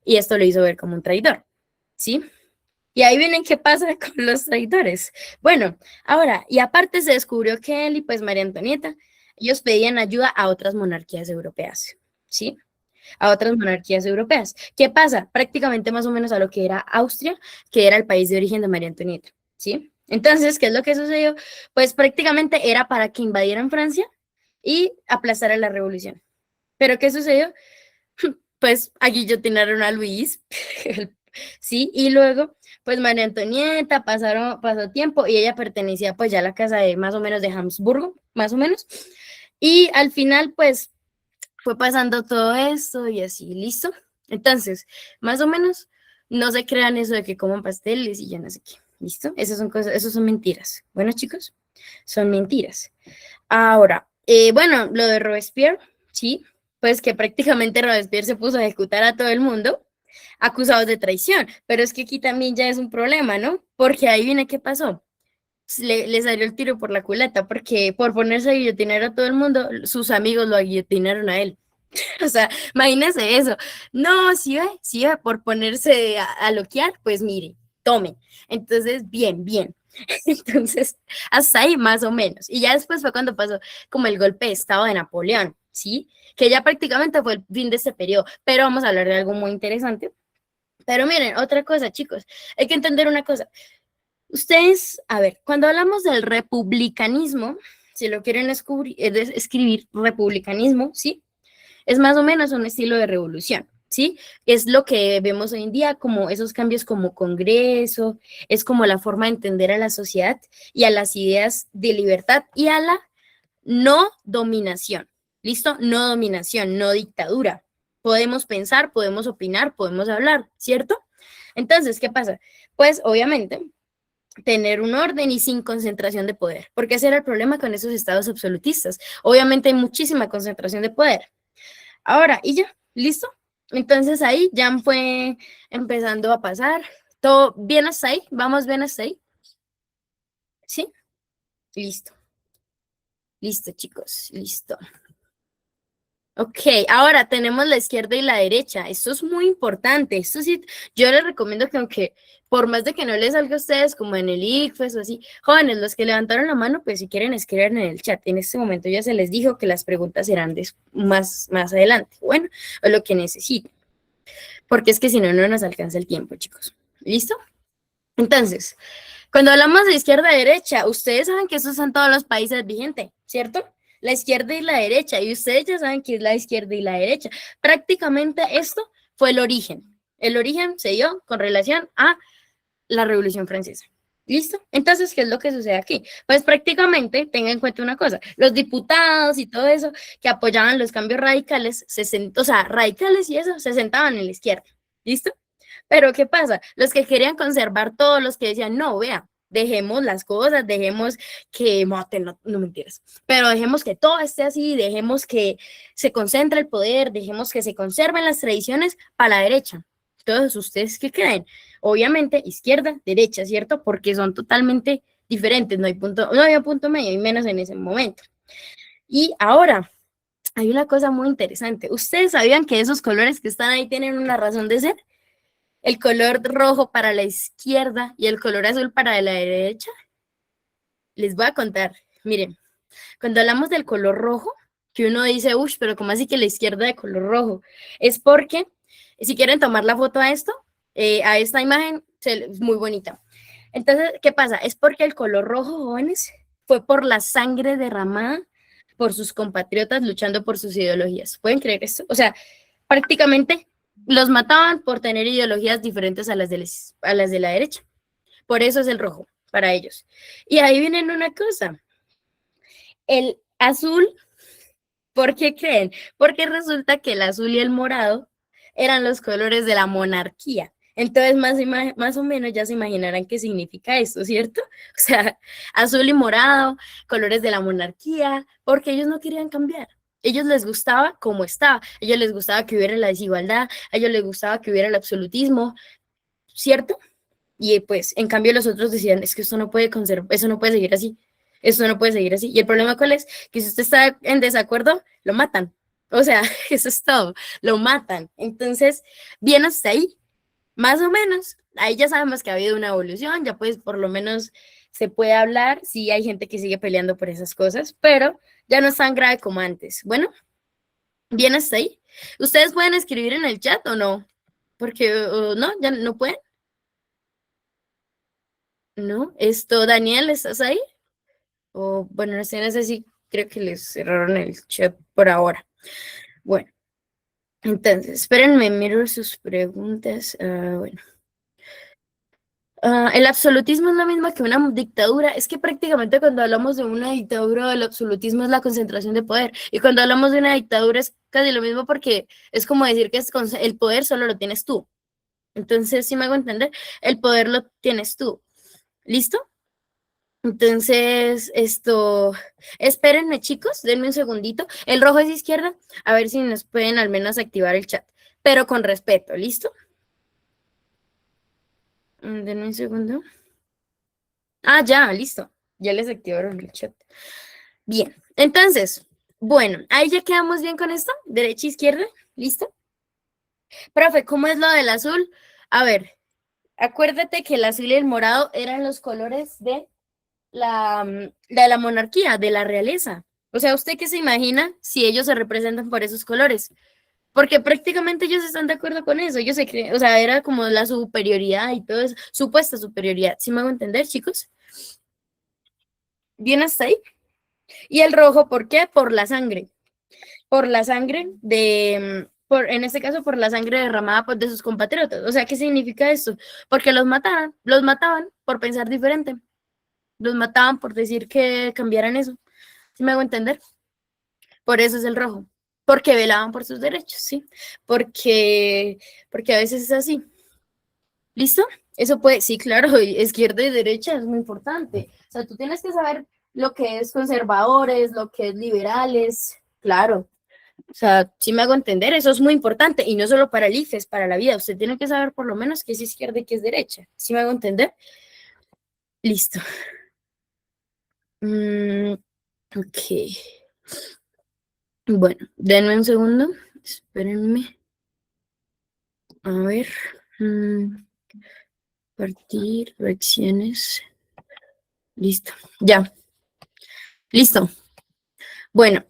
y esto lo hizo ver como un traidor, ¿sí? Y ahí vienen qué pasa con los traidores. Bueno, ahora, y aparte se descubrió que él y pues María Antonieta, ellos pedían ayuda a otras monarquías europeas, ¿sí? A otras monarquías europeas. ¿Qué pasa? Prácticamente más o menos a lo que era Austria, que era el país de origen de María Antonieta, ¿sí? Entonces, ¿qué es lo que sucedió? Pues prácticamente era para que invadieran Francia y aplastaran la revolución. ¿Pero qué sucedió? Pues a guillotinaron a Luis, ¿sí? Y luego, pues María Antonieta pasó tiempo y ella pertenecía pues ya a la casa de más o menos de Habsburgo, más o menos. Y al final, pues, fue pasando todo esto y así, ¿listo? Entonces, más o menos, no se crean eso de que coman pasteles y ya no sé qué, ¿listo? Esas son cosas, eso son mentiras. Bueno, chicos, son mentiras. Ahora, bueno, lo de Robespierre, sí, pues que prácticamente Robespierre se puso a ejecutar a todo el mundo acusados de traición, pero es que aquí también ya es un problema, ¿no? Porque ahí viene qué pasó. Le salió el tiro por la culata, porque por ponerse a guillotinar a todo el mundo, sus amigos lo guillotinaron a él. O sea, imagínense eso. No, sí ve, por ponerse a loquear, pues mire, tome. Entonces, bien. Entonces, hasta ahí más o menos. Y ya después fue cuando pasó como el golpe de estado de Napoleón, ¿sí? Que ya prácticamente fue el fin de este periodo. Pero vamos a hablar de algo muy interesante. Pero miren, otra cosa, chicos, hay que entender una cosa. Ustedes, a ver, cuando hablamos del republicanismo, si lo quieren escribir republicanismo, ¿sí? Es más o menos un estilo de revolución, ¿sí? Es lo que vemos hoy en día como esos cambios como Congreso, es como la forma de entender a la sociedad y a las ideas de libertad y a la no dominación. ¿Listo? No dominación, no dictadura. Podemos pensar, podemos opinar, podemos hablar, ¿cierto? Entonces, ¿qué pasa? Pues obviamente tener un orden y sin concentración de poder, porque ese era el problema con esos estados absolutistas. Obviamente hay muchísima concentración de poder. Ahora, y ya, ¿listo? Entonces ahí ya fue empezando a pasar. ¿Todo bien hasta ahí? ¿Vamos bien hasta ahí? ¿Sí? Listo. Listo, chicos, listo. Ok, ahora tenemos la izquierda y la derecha. Esto es muy importante. Esto sí, yo les recomiendo que aunque por más de que no les salga a ustedes como en el ICFES o así, jóvenes, los que levantaron la mano, pues si quieren escribir en el chat. En este momento ya se les dijo que las preguntas serán más adelante. Bueno, o lo que necesiten. Porque es que si no, no nos alcanza el tiempo, chicos. ¿Listo? Entonces, cuando hablamos de izquierda y derecha, ustedes saben que eso está en todos los países vigente, ¿cierto? La izquierda y la derecha, y ustedes ya saben que es la izquierda y la derecha. Prácticamente esto fue el origen. El origen se dio con relación a la Revolución Francesa. ¿Listo? Entonces, ¿qué es lo que sucede aquí? Pues prácticamente, tengan en cuenta una cosa, los diputados y todo eso que apoyaban los cambios radicales, o sea, radicales y eso, se sentaban en la izquierda. ¿Listo? Pero ¿qué pasa? Los que querían conservar todos, los que decían, no, vea, dejemos las cosas, dejemos que maten, no, no mentiras, pero dejemos que todo esté así, dejemos que se concentre el poder, dejemos que se conserven las tradiciones para la derecha. Entonces, ¿ustedes qué creen? Obviamente, izquierda, derecha, ¿cierto? Porque son totalmente diferentes, no había punto medio, y menos en ese momento. Y ahora, hay una cosa muy interesante. ¿Ustedes sabían que esos colores que están ahí tienen una razón de ser? El color rojo para la izquierda y el color azul para la derecha. Les voy a contar. Miren, cuando hablamos del color rojo, que uno dice, uff, pero ¿cómo así que la izquierda de color rojo? Es porque, si quieren tomar la foto a esto, a esta imagen, es muy bonita. Entonces, ¿qué pasa? Es porque el color rojo, jóvenes, fue por la sangre derramada por sus compatriotas luchando por sus ideologías. ¿Pueden creer esto? O sea, prácticamente los mataban por tener ideologías diferentes a las de la derecha. Por eso es el rojo para ellos. Y ahí viene una cosa. El azul, ¿por qué creen? Porque resulta que el azul y el morado eran los colores de la monarquía. Entonces, más o menos ya se imaginarán qué significa esto, ¿cierto? O sea, azul y morado, colores de la monarquía, porque ellos no querían cambiar. A ellos les gustaba como estaba, a ellos les gustaba que hubiera la desigualdad, a ellos les gustaba que hubiera el absolutismo, ¿cierto? Y pues, en cambio, los otros decían, es que esto no puede eso no puede seguir así, esto no puede seguir así. Y el problema cuál es, que si usted está en desacuerdo, lo matan. O sea, eso es todo, lo matan. Entonces, bien hasta ahí, más o menos, ahí ya sabemos que ha habido una evolución, ya pues por lo menos se puede hablar, sí hay gente que sigue peleando por esas cosas, pero ya no es tan grave como antes. Bueno, bien hasta ahí. ¿Ustedes pueden escribir en el chat o no? Porque, no, ya no pueden. ¿No? Daniel, ¿estás ahí? O, bueno, no sé si creo que les cerraron el chat por ahora. Bueno, entonces, espérenme, miro sus preguntas. Bueno. El absolutismo es lo mismo que una dictadura. Es que prácticamente cuando hablamos de una dictadura, el absolutismo es la concentración de poder. Y cuando hablamos de una dictadura es casi lo mismo porque es como decir que el poder solo lo tienes tú. Entonces, si me hago entender, el poder lo tienes tú. ¿Listo? Entonces, espérenme chicos, denme un segundito. El rojo es izquierda, a ver si nos pueden al menos activar el chat, pero con respeto, ¿listo? Denme un segundo. Ah, ya, listo. Ya les activaron el chat. Bien, entonces, bueno, ahí ya quedamos bien con esto, derecha, izquierda, ¿listo? Profe, ¿cómo es lo del azul? A ver, acuérdate que el azul y el morado eran los colores de la monarquía, de la realeza. O sea, ¿usted qué se imagina si ellos se representan por esos colores? Porque prácticamente ellos están de acuerdo con eso. Ellos se creen, o sea, era como la superioridad y todo eso, supuesta superioridad. ¿Sí me hago entender, chicos? ¿Bien hasta ahí? Y el rojo, ¿por qué? Por la sangre. por la sangre en este caso, por la sangre derramada pues, de sus compatriotas. O sea, ¿qué significa esto? Porque los mataban por pensar diferente, los mataban por decir que cambiaran eso. ¿Sí me hago entender? Por eso es el rojo, porque velaban por sus derechos, ¿sí? Porque a veces es así. ¿Listo? Eso puede, sí, claro, izquierda y derecha es muy importante. O sea, tú tienes que saber lo que es conservadores, lo que es liberales, claro. O sea, sí me hago entender, eso es muy importante, y no solo para el IFES, para la vida. Usted tiene que saber por lo menos qué es izquierda y qué es derecha. ¿Sí me hago entender? Listo. Ok. Bueno, denme un segundo. Espérenme. A ver. Partir, reacciones. Listo. Ya. Listo. Bueno.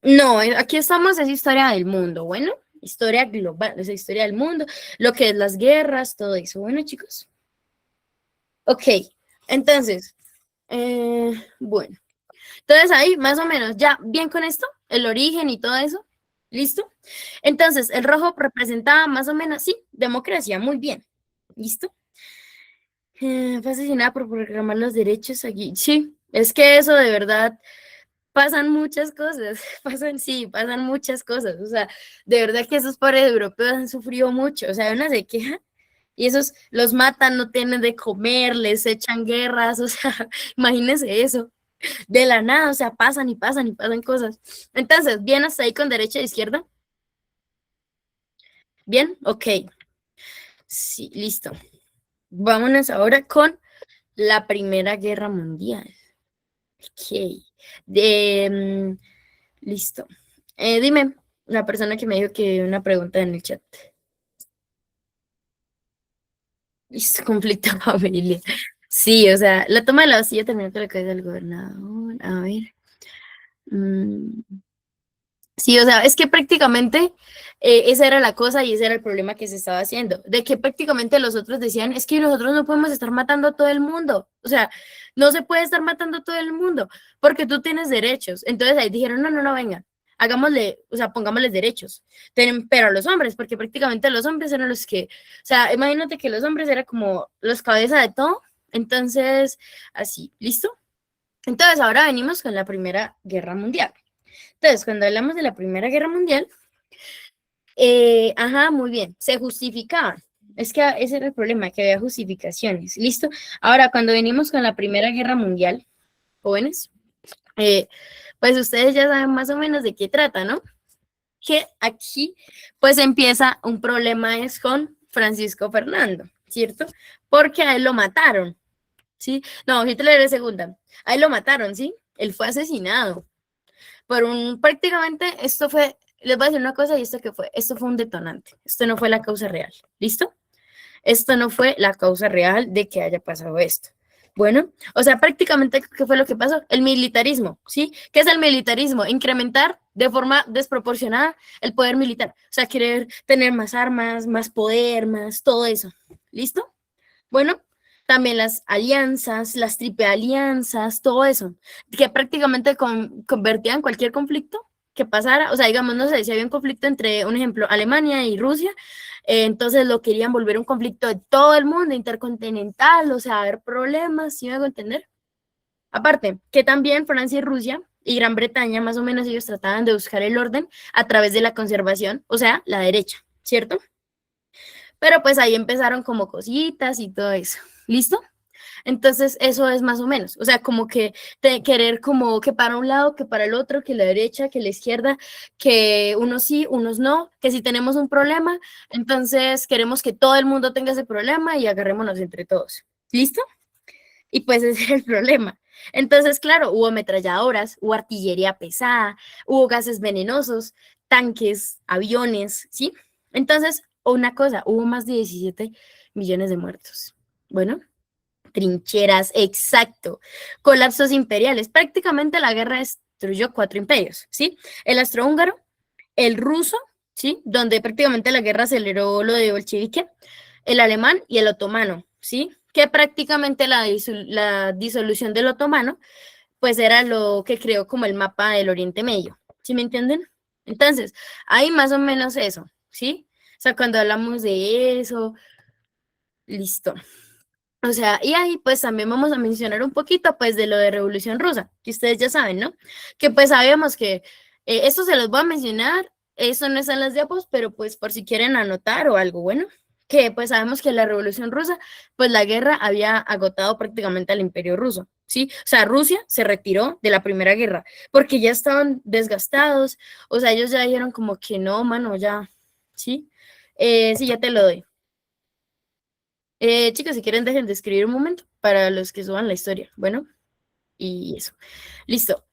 No, aquí estamos, es historia del mundo. Bueno, historia global, es historia del mundo, lo que es las guerras, todo eso. Bueno, chicos. Ok. Entonces, bueno. Entonces ahí, más o menos, ya bien con esto, el origen y todo eso, ¿listo? Entonces, el rojo representaba más o menos, sí, democracia, muy bien, ¿listo? Fue asesinada por programar los derechos aquí, sí, es que eso de verdad, pasan muchas cosas, pasan muchas cosas, o sea, de verdad que esos pobres europeos han sufrido mucho, o sea, una se queja y esos los matan, no tienen de comer, les echan guerras, o sea, imagínense eso. De la nada, o sea, pasan y pasan y pasan cosas. Entonces, ¿bien hasta ahí con derecha e izquierda? ¿Bien? Ok. Sí, listo. Vámonos ahora con la Primera Guerra Mundial. Ok. Listo. Dime, la persona que me dijo que una pregunta en el chat. Listo, conflicto familiar. Sí, o sea, la toma de la Bastilla terminó con la caída del gobernador. A ver. Sí, o sea, es que prácticamente esa era la cosa y ese era el problema que se estaba haciendo, de que prácticamente los otros decían, es que nosotros no podemos estar matando a todo el mundo, o sea, no se puede estar matando a todo el mundo, porque tú tienes derechos. Entonces ahí dijeron, no, no, no, venga, hagámosle, o sea, pongámosles derechos, pero a los hombres, porque prácticamente los hombres eran los que, o sea, imagínate que los hombres eran como los cabezas de todo, entonces, así, ¿listo? Entonces ahora venimos con la Primera Guerra Mundial. Entonces, cuando hablamos de la Primera Guerra Mundial, muy bien, se justificaban. Es que ese era el problema, que había justificaciones. ¿Listo? Ahora, cuando venimos con la Primera Guerra Mundial, jóvenes, pues ustedes ya saben más o menos de qué trata, ¿no? Que aquí, pues empieza un problema es con Francisco Fernando, ¿cierto? Porque a él lo mataron, ¿sí? No, Hitler es segunda. A él lo mataron, ¿sí? Él fue asesinado prácticamente esto fue, les voy a decir una cosa y esto fue un detonante, esto no fue la causa real, ¿listo? Esto no fue la causa real de que haya pasado esto. Bueno, o sea, prácticamente, ¿qué fue lo que pasó? El militarismo, ¿sí? ¿Qué es el militarismo? Incrementar de forma desproporcionada el poder militar, o sea, querer tener más armas, más poder, más todo eso, ¿listo? Bueno, también las alianzas, las triple alianzas, todo eso, que prácticamente convertían cualquier conflicto que pasara, o sea, digamos, no sé, si había un conflicto entre, un ejemplo, Alemania y Rusia, entonces lo querían volver un conflicto de todo el mundo, intercontinental, o sea, haber problemas, ¿sí me hago entender? Aparte, que también Francia y Rusia y Gran Bretaña, más o menos ellos trataban de buscar el orden a través de la conservación, o sea, la derecha, ¿cierto? Pero pues ahí empezaron como cositas y todo eso. ¿Listo? Entonces eso es más o menos, o sea, como que querer como que para un lado, que para el otro, que la derecha, que la izquierda, que unos sí, unos no, que si tenemos un problema, entonces queremos que todo el mundo tenga ese problema y agarrémonos entre todos. ¿Listo? Y pues ese es el problema. Entonces, claro, hubo ametralladoras, hubo artillería pesada, hubo gases venenosos, tanques, aviones, ¿sí? Entonces, una cosa, hubo más de 17 millones de muertos. Bueno, trincheras, exacto. Colapsos imperiales. Prácticamente la guerra destruyó 4 imperios, ¿sí? El austrohúngaro, el ruso, ¿sí? Donde prácticamente la guerra aceleró lo de bolchevique, el alemán y el otomano, ¿sí? Que prácticamente la disolución del otomano, pues era lo que creó como el mapa del Oriente Medio, ¿Sí me entienden? Entonces, ahí más o menos eso, ¿sí? O sea, cuando hablamos de eso, listo. O sea, y ahí pues también vamos a mencionar un poquito pues de lo de Revolución Rusa, que ustedes ya saben, ¿no? Que pues sabíamos que esto se los voy a mencionar, eso no está en las diapos, pero pues por si quieren anotar o algo, bueno, que pues sabemos que la Revolución Rusa, pues la guerra había agotado prácticamente al Imperio Ruso, ¿sí? O sea, Rusia se retiró de la Primera Guerra porque ya estaban desgastados, o sea, ellos ya dijeron como que no, mano, ya, ¿sí? Sí, ya te lo doy. Chicos, si quieren, dejen de escribir un momento para los que suban la historia. Bueno, y eso. Listo.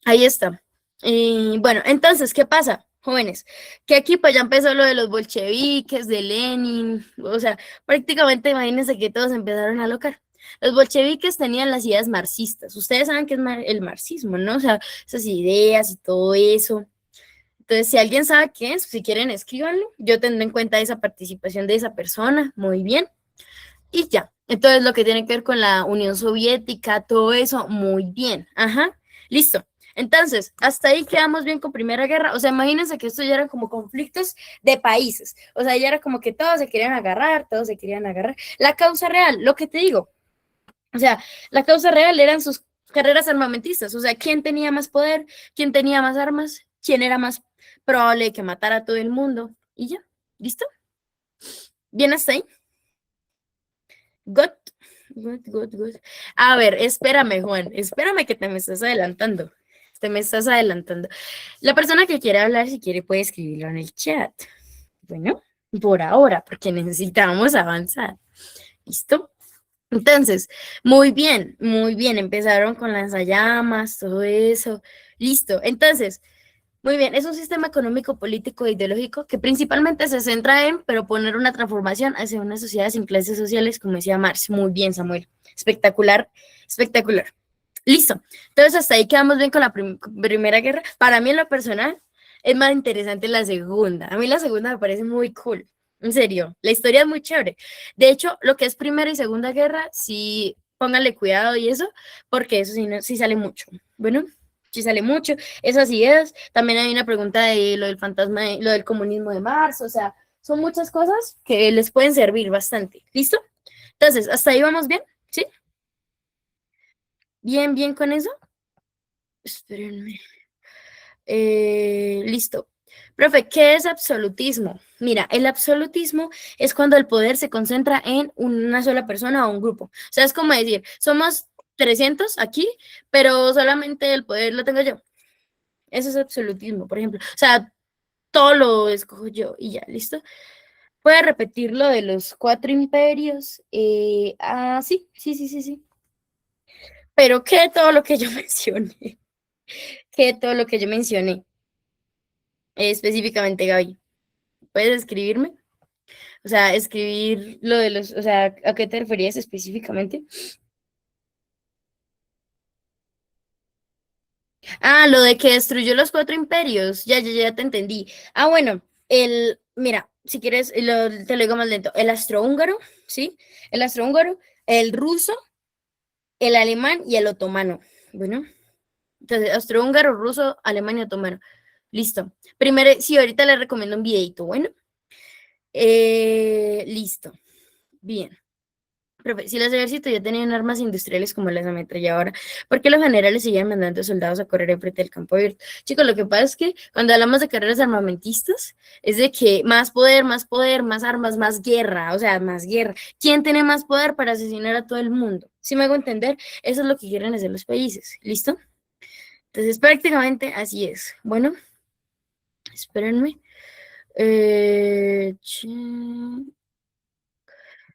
Ahí está. Bueno, entonces, ¿qué pasa, jóvenes? Que aquí pues ya empezó lo de los bolcheviques, de Lenin, o sea, prácticamente imagínense que todos empezaron a alocar. Los bolcheviques tenían las ideas marxistas. Ustedes saben qué es el marxismo, ¿no? O sea, esas ideas y todo eso. Entonces, si alguien sabe qué es, si quieren, escríbanlo. Yo tendré en cuenta esa participación de esa persona. Muy bien. Y ya. Entonces, lo que tiene que ver con la Unión Soviética, todo eso, muy bien. Ajá, listo. Entonces, hasta ahí quedamos bien con Primera Guerra. O sea, imagínense que esto ya eran como conflictos de países. O sea, ya era como que todos se querían agarrar, todos se querían agarrar. La causa real, lo que te digo. O sea, la causa real eran sus carreras armamentistas. O sea, quién tenía más poder, quién tenía más armas, quién era más probable que matara a todo el mundo. Y ya, ¿listo? Bien hasta ahí. Good, good. A ver, espérame, Juan, espérame que te me estás adelantando. Te me estás adelantando. La persona que quiere hablar, si quiere, puede escribirlo en el chat. Bueno, por ahora, porque necesitamos avanzar. ¿Listo? Entonces, muy bien. Empezaron con lanzallamas, todo eso. Listo. Entonces, muy bien, es un sistema económico, político e ideológico que principalmente se centra en proponer una transformación hacia una sociedad sin clases sociales, como decía Marx. Muy bien, Samuel. Espectacular, espectacular. Listo. Entonces, hasta ahí quedamos bien con la Primera Guerra. Para mí, en lo personal, es más interesante la segunda. A mí la segunda me parece muy cool. En serio, la historia es muy chévere. De hecho, lo que es Primera y Segunda Guerra, sí, pónganle cuidado y eso, porque eso sí, sí sale mucho. Bueno, sí sale mucho. Esas ideas. También hay una pregunta de lo del fantasma, lo del comunismo de Marx. O sea, son muchas cosas que les pueden servir bastante. ¿Listo? Entonces, hasta ahí vamos bien. ¿Sí? Bien con eso. Espérenme. Listo. Profe, ¿qué es absolutismo? Mira, el absolutismo es cuando el poder se concentra en una sola persona o un grupo. O sea, es como decir, somos 300 aquí, pero solamente el poder lo tengo yo. Eso es absolutismo, por ejemplo. O sea, todo lo escojo yo y ya, ¿listo? ¿Puede repetir lo de los 4 imperios? Sí. Pero ¿qué de todo lo que yo mencioné? ¿Qué de todo lo que yo mencioné? Específicamente, Gaby, ¿puedes escribirme? O sea, escribir lo de los, o sea, ¿a qué te referías específicamente? Ah, lo de que destruyó los 4 imperios. Ya te entendí. Ah, bueno, mira, si quieres, te lo digo más lento. El astrohúngaro, ¿sí? El astrohúngaro, el ruso, el alemán y el otomano. Bueno, entonces, astrohúngaro, ruso, alemán y otomano. Listo. Primero, sí, ahorita les recomiendo un videito. Bueno, listo. Bien. Profe, si los ejércitos ya tenían armas industriales como las ametralladoras, ¿por qué los generales seguían mandando soldados a correr enfrente del campo abierto? Chicos, lo que pasa es que cuando hablamos de carreras armamentistas, es de que más poder, más armas, más guerra, o sea, más guerra. ¿Quién tiene más poder para asesinar a todo el mundo? ¿Sí me hago entender? Eso es lo que quieren hacer los países, ¿listo? Entonces, prácticamente así es. Bueno, espérenme.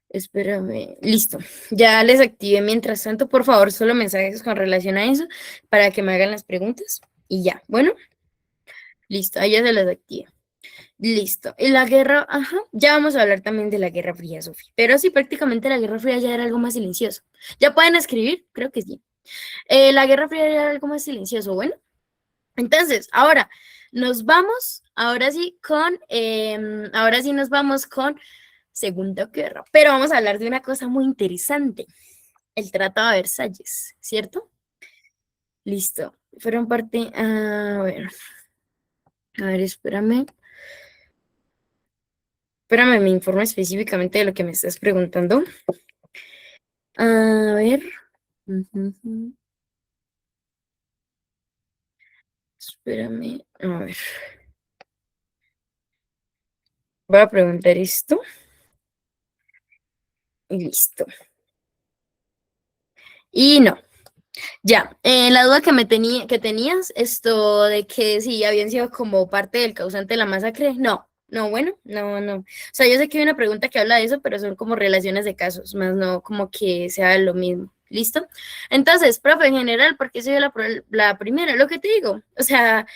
Espérame, listo. Ya les activé mientras tanto, por favor, solo mensajes con relación a eso para que me hagan las preguntas y ya. Bueno, listo, ahí ya se las activé. Listo. Y la guerra, ajá, ya vamos a hablar también de la Guerra Fría, Sofía. Pero sí, prácticamente la Guerra Fría ya era algo más silencioso. ¿Ya pueden escribir? Creo que sí. La Guerra Fría ya era algo más silencioso. Bueno, entonces, ahora nos vamos, ahora sí nos vamos con Segunda Guerra. Pero vamos a hablar de una cosa muy interesante. El Tratado de Versalles, ¿cierto? Listo. Fueron parte, a ver. A ver, espérame. Espérame, me informo específicamente de lo que me estás preguntando. A ver. Ujú. Espérame. A ver. Voy a preguntar esto y listo. Y no. Ya, la duda que tenías, esto de que si habían sido como parte del causante de la masacre, no, no, bueno, no, no. O sea, yo sé que hay una pregunta que habla de eso, pero son como relaciones de casos, más no como que sea lo mismo. ¿Listo? Entonces, profe, en general, ¿por qué soy la primera? Lo que te digo, o sea,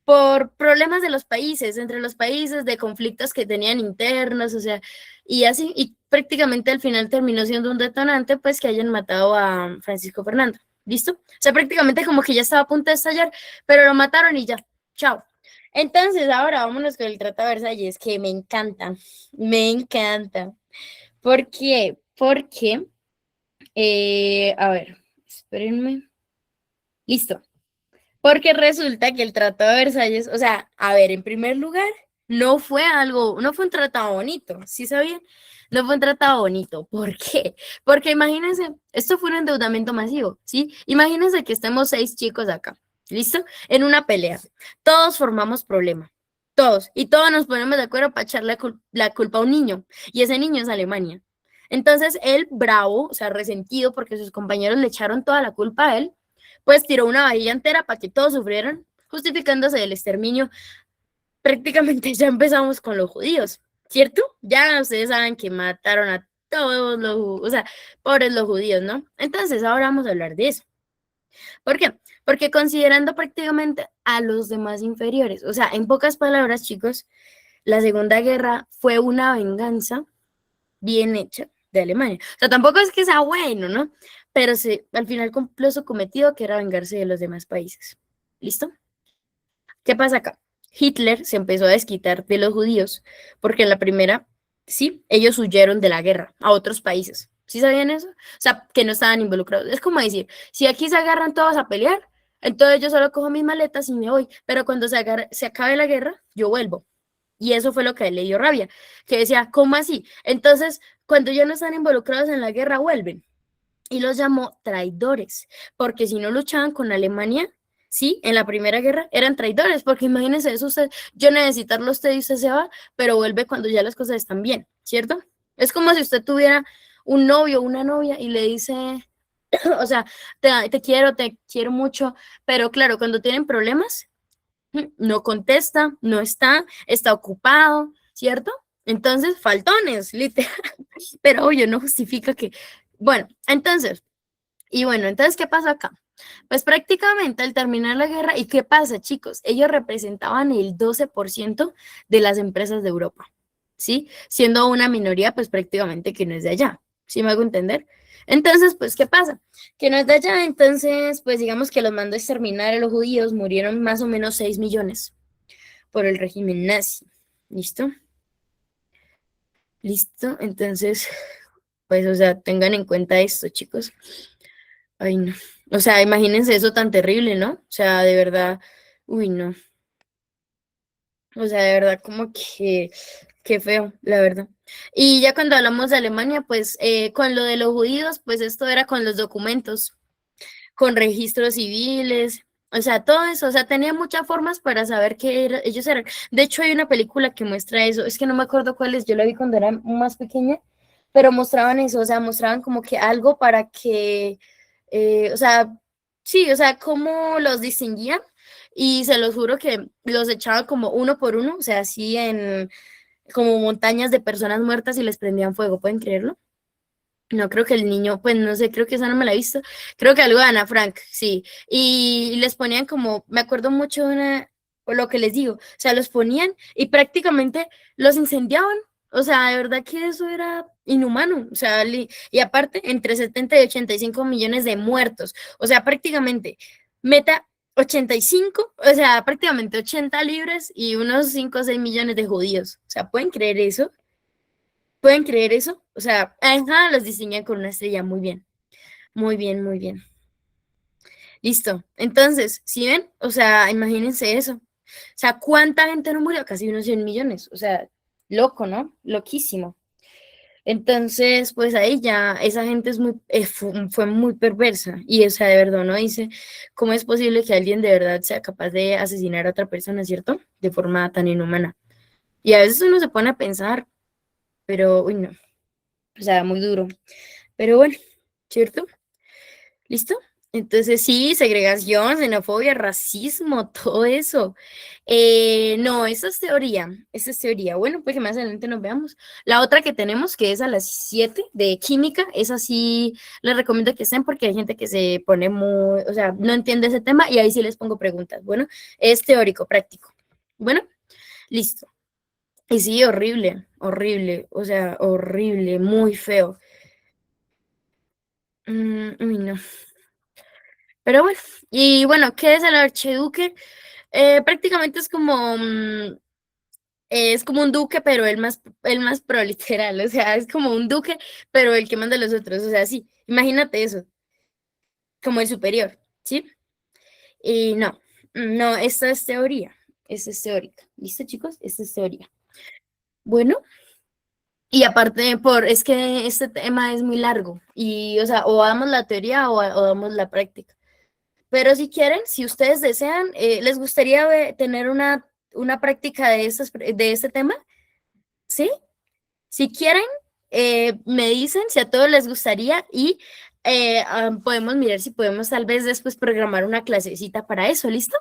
por problemas de los países, entre los países, de conflictos que tenían internos, o sea, y así, y prácticamente al final terminó siendo un detonante, pues que hayan matado a Francisco Fernando, ¿listo? O sea, prácticamente como que ya estaba a punto de estallar, pero lo mataron y ya, chao. Entonces, ahora vámonos con el Tratado de Versalles, que me encanta, me encanta. ¿Por qué? Porque, a ver, espérenme. Listo. Porque resulta que el Tratado de Versalles, o sea, a ver, en primer lugar, no fue un tratado bonito, ¿sí sabían? No fue un tratado bonito. ¿Por qué? Porque imagínense, esto fue un endeudamiento masivo, ¿sí? Imagínense que estemos 6 chicos acá, ¿listo? En una pelea. Todos formamos problema, todos, y todos nos ponemos de acuerdo para echarle la culpa a un niño, y ese niño es Alemania. Entonces, él, bravo, o sea, resentido porque sus compañeros le echaron toda la culpa a él, pues tiró una vajilla entera para que todos sufrieran, justificándose del exterminio. Prácticamente ya empezamos con los judíos, ¿cierto? Ya ustedes saben que mataron a todos o sea, pobres los judíos, ¿no? Entonces ahora vamos a hablar de eso. ¿Por qué? Porque considerando prácticamente a los demás inferiores, o sea, en pocas palabras, chicos, la Segunda Guerra fue una venganza bien hecha de Alemania. O sea, tampoco es que sea bueno, ¿no? Pero al final cumplió su cometido, que era vengarse de los demás países. ¿Listo? ¿Qué pasa acá? Hitler se empezó a desquitar de los judíos porque en la primera, sí, ellos huyeron de la guerra a otros países. ¿Sí sabían eso? O sea, que no estaban involucrados. Es como decir, si aquí se agarran todos a pelear, entonces yo solo cojo mis maletas y me voy, pero cuando se acabe la guerra, yo vuelvo. Y eso fue lo que a él le dio rabia, que decía, ¿cómo así? Entonces, cuando ya no están involucrados en la guerra, vuelven. Y los llamó traidores, porque si no luchaban con Alemania, sí, en la Primera Guerra, eran traidores, porque imagínense eso usted, yo necesitarlo a usted y usted se va, pero vuelve cuando ya las cosas están bien, ¿cierto? Es como si usted tuviera un novio o una novia y le dice, o sea, te quiero mucho, pero claro, cuando tienen problemas, no contesta, no está ocupado, ¿cierto? Entonces, faltones, literal, pero obvio, no justifica que, bueno, entonces, ¿qué pasa acá? Pues prácticamente al terminar la guerra, ¿y qué pasa, chicos? Ellos representaban el 12% de las empresas de Europa, ¿sí? Siendo una minoría, pues prácticamente que no es de allá, ¿sí me hago entender? Entonces, pues, ¿qué pasa? Que no es de allá, entonces, pues digamos que los mandó a exterminar a los judíos, murieron más o menos 6 millones por el régimen nazi, ¿listo? ¿Listo? Entonces, pues, o sea, tengan en cuenta esto, chicos. Ay, no. O sea, imagínense eso tan terrible, ¿no? O sea, de verdad, uy, no. O sea, de verdad, como que, qué feo, la verdad. Y ya cuando hablamos de Alemania, pues con lo de los judíos, pues esto era con los documentos, con registros civiles, o sea, todo eso, o sea, tenía muchas formas para saber ellos eran. De hecho, hay una película que muestra eso, es que no me acuerdo cuál es, yo la vi cuando era más pequeña, pero mostraban eso, o sea, mostraban como que algo para que, o sea, sí, o sea, cómo los distinguían y se los juro que los echaban como uno por uno, o sea, así en como montañas de personas muertas y les prendían fuego, ¿pueden creerlo? No creo que el niño, pues no sé, creo que esa no me la he visto. Creo que algo de Ana Frank, sí. Y les ponían como, me acuerdo mucho de o lo que les digo, o sea, los ponían y prácticamente los incendiaban. O sea, de verdad que eso era inhumano. O sea, y aparte, entre 70 y 85 millones de muertos. O sea, prácticamente, meta 85, o sea, prácticamente 80 libres y unos 5 o 6 millones de judíos. O sea, ¿pueden creer eso? ¿Pueden creer eso? O sea, ajá, los diseñan con una estrella. Muy bien, muy bien, muy bien. Listo. Entonces, ¿sí ven? O sea, imagínense eso. O sea, ¿cuánta gente no murió? Casi unos 100 millones. O sea, loco, ¿no? Loquísimo. Entonces, pues ahí ya esa gente es fue muy perversa y, o sea, de verdad uno dice, ¿cómo es posible que alguien de verdad sea capaz de asesinar a otra persona, ¿cierto? De forma tan inhumana. Y a veces uno se pone a pensar, pero, uy, no, o sea, muy duro. Pero bueno, ¿cierto? ¿Listo? Entonces sí, segregación, xenofobia, racismo, todo eso. No, esa es teoría. Bueno, pues que más adelante nos veamos. La otra que tenemos, que es a las 7 de química, esa sí les recomiendo que estén porque hay gente que se pone muy, o sea, no entiende ese tema y ahí sí les pongo preguntas. Bueno, es teórico, práctico. Bueno, listo. Y sí, horrible, horrible, o sea, horrible, muy feo. Uy, no. Pero bueno, y bueno, ¿qué es el archiduque? Prácticamente es como un duque, pero el más pro, literal, o sea, es como un duque, pero el que manda a los otros, o sea, sí, imagínate eso, como el superior, ¿sí? Y no, no, esta es teórica, ¿listo, chicos? Esta es teoría. Bueno, y aparte, es que este tema es muy largo, y, o sea, o damos la teoría o damos la práctica. Pero si quieren, si ustedes desean, ¿les gustaría tener una práctica de este tema? ¿Sí? Si quieren, me dicen si a todos les gustaría y podemos mirar si podemos tal vez después programar una clasecita para eso. ¿Listo?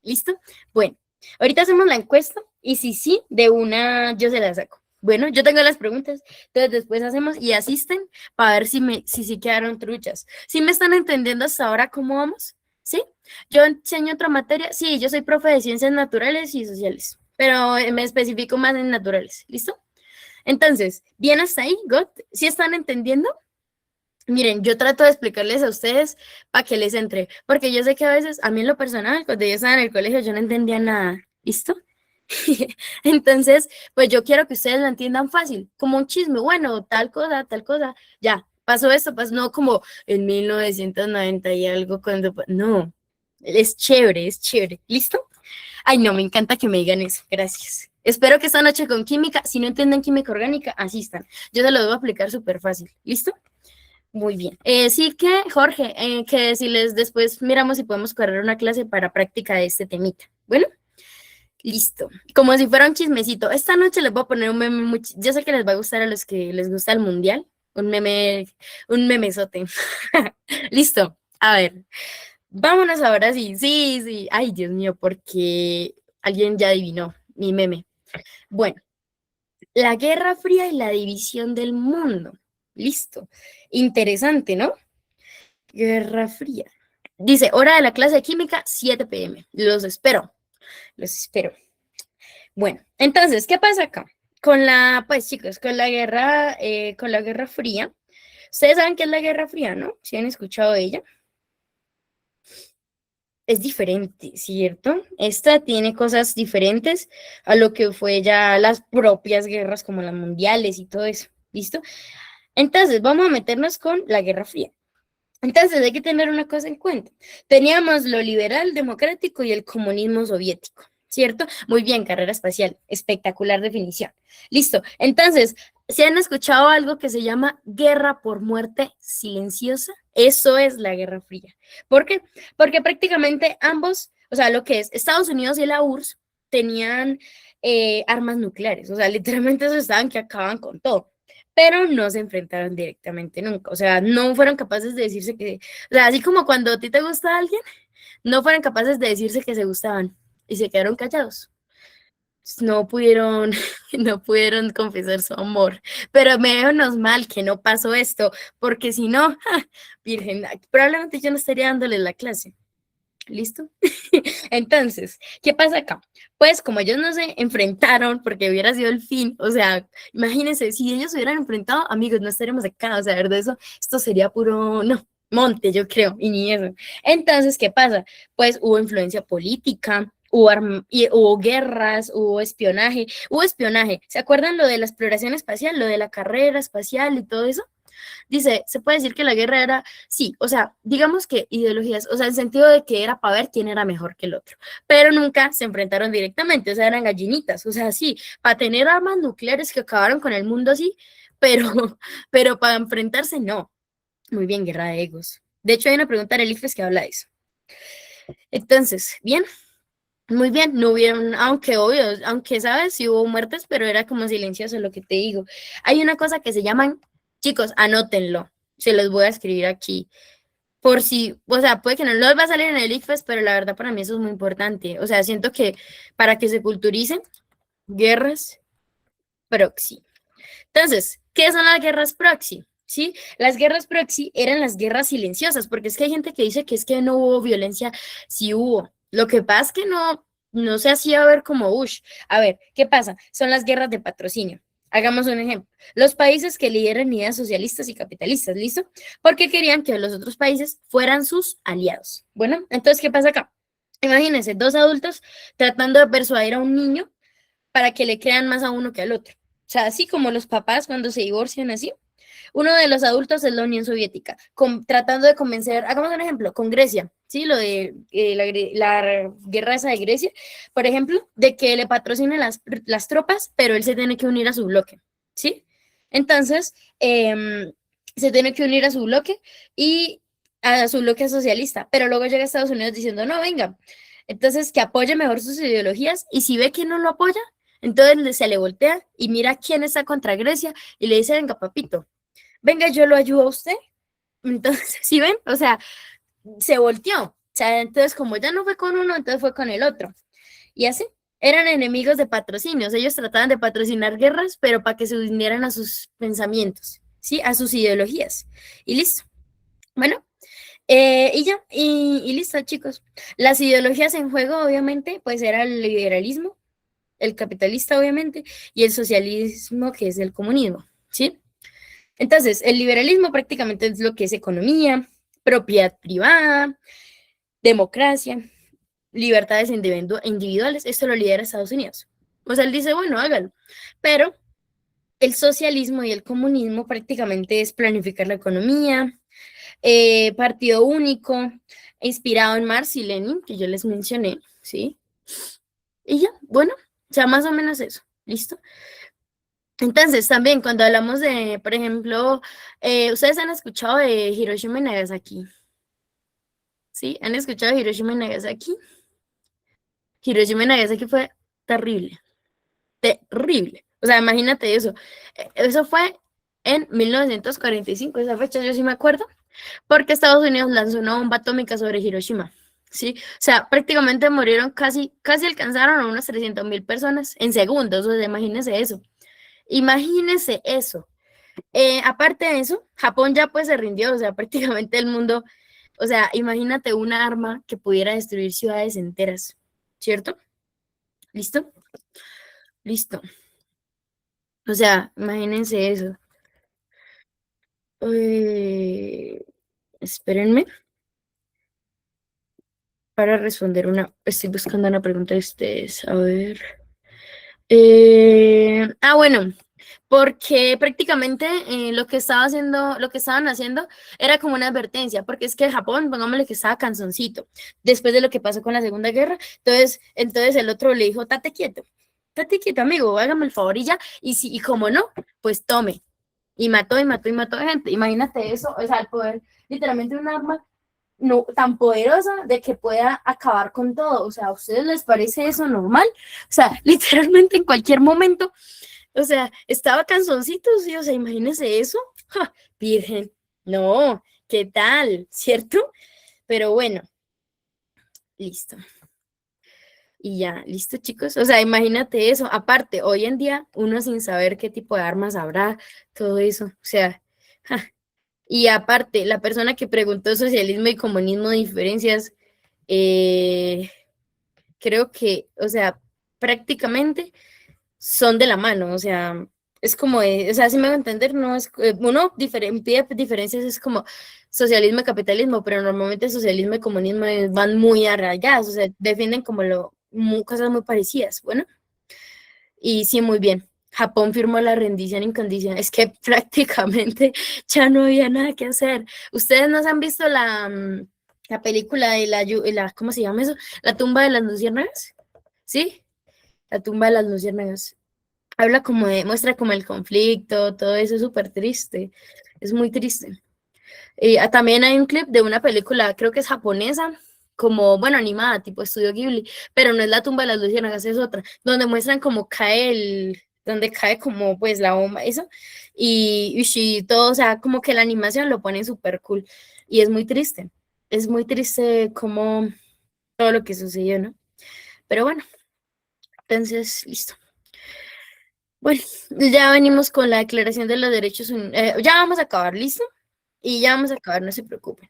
¿Listo? Bueno, ahorita hacemos la encuesta y si sí, de una yo se la saco. Bueno, yo tengo las preguntas, entonces después hacemos y asisten para ver si sí quedaron truchas. ¿Sí me están entendiendo hasta ahora cómo vamos? ¿Sí? Yo enseño otra materia. Sí, yo soy profe de ciencias naturales y sociales, pero me especifico más en naturales. ¿Listo? Entonces, bien hasta ahí, God. ¿Sí están entendiendo? Miren, yo trato de explicarles a ustedes para que les entre, porque yo sé que a veces, a mí en lo personal, cuando yo estaba en el colegio, yo no entendía nada. ¿Listo? Entonces, pues yo quiero que ustedes lo entiendan fácil, como un chisme, bueno, tal cosa, ya, pasó esto, pasó, no como en 1990 y algo cuando, no, es chévere, ¿listo? Ay, no, me encanta que me digan eso, gracias. Espero que esta noche con química, si no entienden química orgánica, asistan, yo se lo debo aplicar súper fácil, ¿listo? Muy bien. Sí que, Jorge, que si les después miramos si podemos correr una clase para práctica de este temita, bueno. Listo. Como si fuera un chismecito. Esta noche les voy a poner un meme yo sé que les va a gustar a los que les gusta el mundial. Un memezote. Listo. A ver. Vámonos ahora sí. Sí, sí. Ay, Dios mío, porque alguien ya adivinó mi meme. Bueno, la Guerra Fría y la división del mundo. Listo. Interesante, ¿no? Guerra Fría. Dice, hora de la clase de química, 7 p.m. Los espero. Los espero. Bueno, entonces, ¿qué pasa acá? Pues chicos, con la Guerra Fría, ustedes saben qué es la Guerra Fría, ¿no? ¿Sí han escuchado de ella? Es diferente, ¿cierto? Esta tiene cosas diferentes a lo que fue ya las propias guerras como las mundiales y todo eso, ¿listo? Entonces, vamos a meternos con la Guerra Fría. Entonces, hay que tener una cosa en cuenta. Teníamos lo liberal, democrático y el comunismo soviético, ¿cierto? Muy bien, carrera espacial, espectacular definición. Listo. Entonces, ¿se han escuchado algo que se llama guerra por muerte silenciosa? Eso es la Guerra Fría. ¿Por qué? Porque prácticamente ambos, o sea, lo que es Estados Unidos y la URSS tenían armas nucleares, o sea, literalmente eso estaban que acaban con todo, pero no se enfrentaron directamente nunca, o sea, no fueron capaces de decirse que, o sea, así como cuando a ti te gusta alguien, no fueron capaces de decirse que se gustaban y se quedaron callados. No pudieron, no pudieron confesar su amor, pero menos mal que no pasó esto, porque si no, virgen, probablemente yo no estaría dándole la clase. ¿Listo? Entonces, ¿qué pasa acá? Pues como ellos no se enfrentaron, porque hubiera sido el fin, o sea, imagínense, si ellos se hubieran enfrentado, amigos, no estaríamos acá, o sea, de eso, esto sería puro, no, monte, yo creo, y ni eso. Entonces, ¿qué pasa? Pues hubo influencia política, hubo guerras, hubo espionaje. ¿Se acuerdan lo de la exploración espacial, lo de la carrera espacial y todo eso? Dice, se puede decir que la guerra era, sí, o sea, digamos que ideologías, o sea, en el sentido de que era para ver quién era mejor que el otro, pero nunca se enfrentaron directamente, o sea, eran gallinitas, o sea, sí, para tener armas nucleares que acabaron con el mundo así, pero, pero para enfrentarse no. Muy bien, guerra de egos. De hecho, hay una pregunta del IFES que habla de eso. Entonces, bien, muy bien, no hubieron, aunque obvio, aunque sabes, sí hubo muertes, pero era como silencioso lo que te digo. Hay una cosa que se llaman, chicos, anótenlo, se los voy a escribir aquí, por si, o sea, puede que no les va a salir en el ICFES, pero la verdad para mí eso es muy importante. O sea, siento que para que se culturicen, guerras proxy. Entonces, ¿qué son las guerras proxy? ¿Sí? Las guerras proxy eran las guerras silenciosas, porque es que hay gente que dice que es que no hubo violencia, sí hubo. Lo que pasa es que no se hacía ver como Bush. A ver, ¿qué pasa? Son las guerras de patrocinio. Hagamos un ejemplo. Los países que lideran ideas socialistas y capitalistas, ¿listo? Porque querían que los otros países fueran sus aliados. Bueno, entonces, ¿qué pasa acá? Imagínense, dos adultos tratando de persuadir a un niño para que le crean más a uno que al otro. O sea, así como los papás cuando se divorcian así. Uno de los adultos es la Unión Soviética, tratando de convencer, hagamos un ejemplo, con Grecia, ¿sí? Lo de la guerra esa de Grecia, por ejemplo, de que le patrocinen las tropas, pero él se tiene que unir a su bloque, ¿sí? Entonces, se tiene que unir a su bloque y a su bloque socialista, pero luego llega a Estados Unidos diciendo, no, venga, entonces que apoye mejor sus ideologías y si ve que no lo apoya, entonces se le voltea y mira quién está contra Grecia y le dice, venga, papito, venga, yo lo ayudo a usted. Entonces, ¿sí ven? O sea, se volteó. O sea, entonces como ya no fue con uno, entonces fue con el otro. Y así, eran enemigos de patrocinios. Ellos trataban de patrocinar guerras, pero para que se unieran a sus pensamientos, ¿sí? A sus ideologías. Y listo. Bueno, y ya, y listo, chicos. Las ideologías en juego, obviamente, pues era el liberalismo, el capitalista, obviamente, y el socialismo, que es el comunismo, ¿sí? Entonces, el liberalismo prácticamente es lo que es economía, propiedad privada, democracia, libertades individuales. Esto lo lidera Estados Unidos. O sea, él dice, bueno, hágalo. Pero el socialismo y el comunismo prácticamente es planificar la economía, partido único, inspirado en Marx y Lenin, que yo les mencioné, ¿sí? Y ya, bueno, o sea, más o menos eso, ¿listo? Entonces, también cuando hablamos de, por ejemplo, ustedes han escuchado de Hiroshima y Nagasaki, ¿sí? ¿Han escuchado de Hiroshima y Nagasaki? Hiroshima y Nagasaki fue terrible, terrible. O sea, imagínate eso. Eso fue en 1945, esa fecha yo sí me acuerdo, porque Estados Unidos lanzó una bomba atómica sobre Hiroshima, ¿sí? O sea, prácticamente murieron casi alcanzaron a unas 300.000 personas en segundos, o sea, imagínense eso. Imagínense eso. Aparte de eso, Japón ya pues se rindió, o sea, prácticamente el mundo, o sea, imagínate una arma que pudiera destruir ciudades enteras, ¿cierto? ¿Listo? Listo. O sea, imagínense eso. Espérenme para responder estoy buscando una pregunta de ustedes, a ver. Bueno, porque prácticamente lo que estaban haciendo era como una advertencia, porque es que Japón, pongámosle que estaba canzoncito, después de lo que pasó con la Segunda Guerra, entonces el otro le dijo, tate quieto, amigo, hágame el favor y ya, y como no, pues tome, y mató gente, imagínate eso, o sea, el poder, literalmente un arma no, tan poderosa de que pueda acabar con todo, o sea, ¿a ustedes les parece eso normal? O sea, literalmente en cualquier momento, o sea, estaba canzoncito, sí, o sea, imagínense eso, ¡ja! Virgen, no, ¿qué tal? ¿Cierto? Pero bueno, listo. Y ya, listo, chicos. O sea, imagínate eso. Aparte, hoy en día, uno sin saber qué tipo de armas habrá, todo eso. O sea, ¡ja! Y aparte, la persona que preguntó socialismo y comunismo diferencias, creo que, o sea, prácticamente son de la mano, o sea, es como, o sea, si me voy a entender, no es, uno pide diferencias, es como socialismo y capitalismo, pero normalmente socialismo y comunismo van muy arraigadas, o sea, defienden como cosas muy parecidas, bueno, y sí, muy bien. Japón firmó la rendición incondicional. Es que prácticamente ya no había nada que hacer. ¿Ustedes no se han visto la película de ¿cómo se llama eso? La tumba de las luciérnagas? ¿Sí? La tumba de las luciérnagas. Habla muestra como el conflicto, todo eso es súper triste. Es muy triste. También hay un clip de una película, creo que es japonesa, como, bueno, animada, tipo Estudio Ghibli, pero no es la tumba de las luciérnagas, es otra, donde muestran cómo donde cae como pues la bomba, eso, y todo, o sea, como que la animación lo pone súper cool, y es muy triste como todo lo que sucedió, ¿no? Pero bueno, entonces, listo. Bueno, ya venimos con la Declaración de los Derechos Universales, ya vamos a acabar, ¿listo? Y ya vamos a acabar, no se preocupen.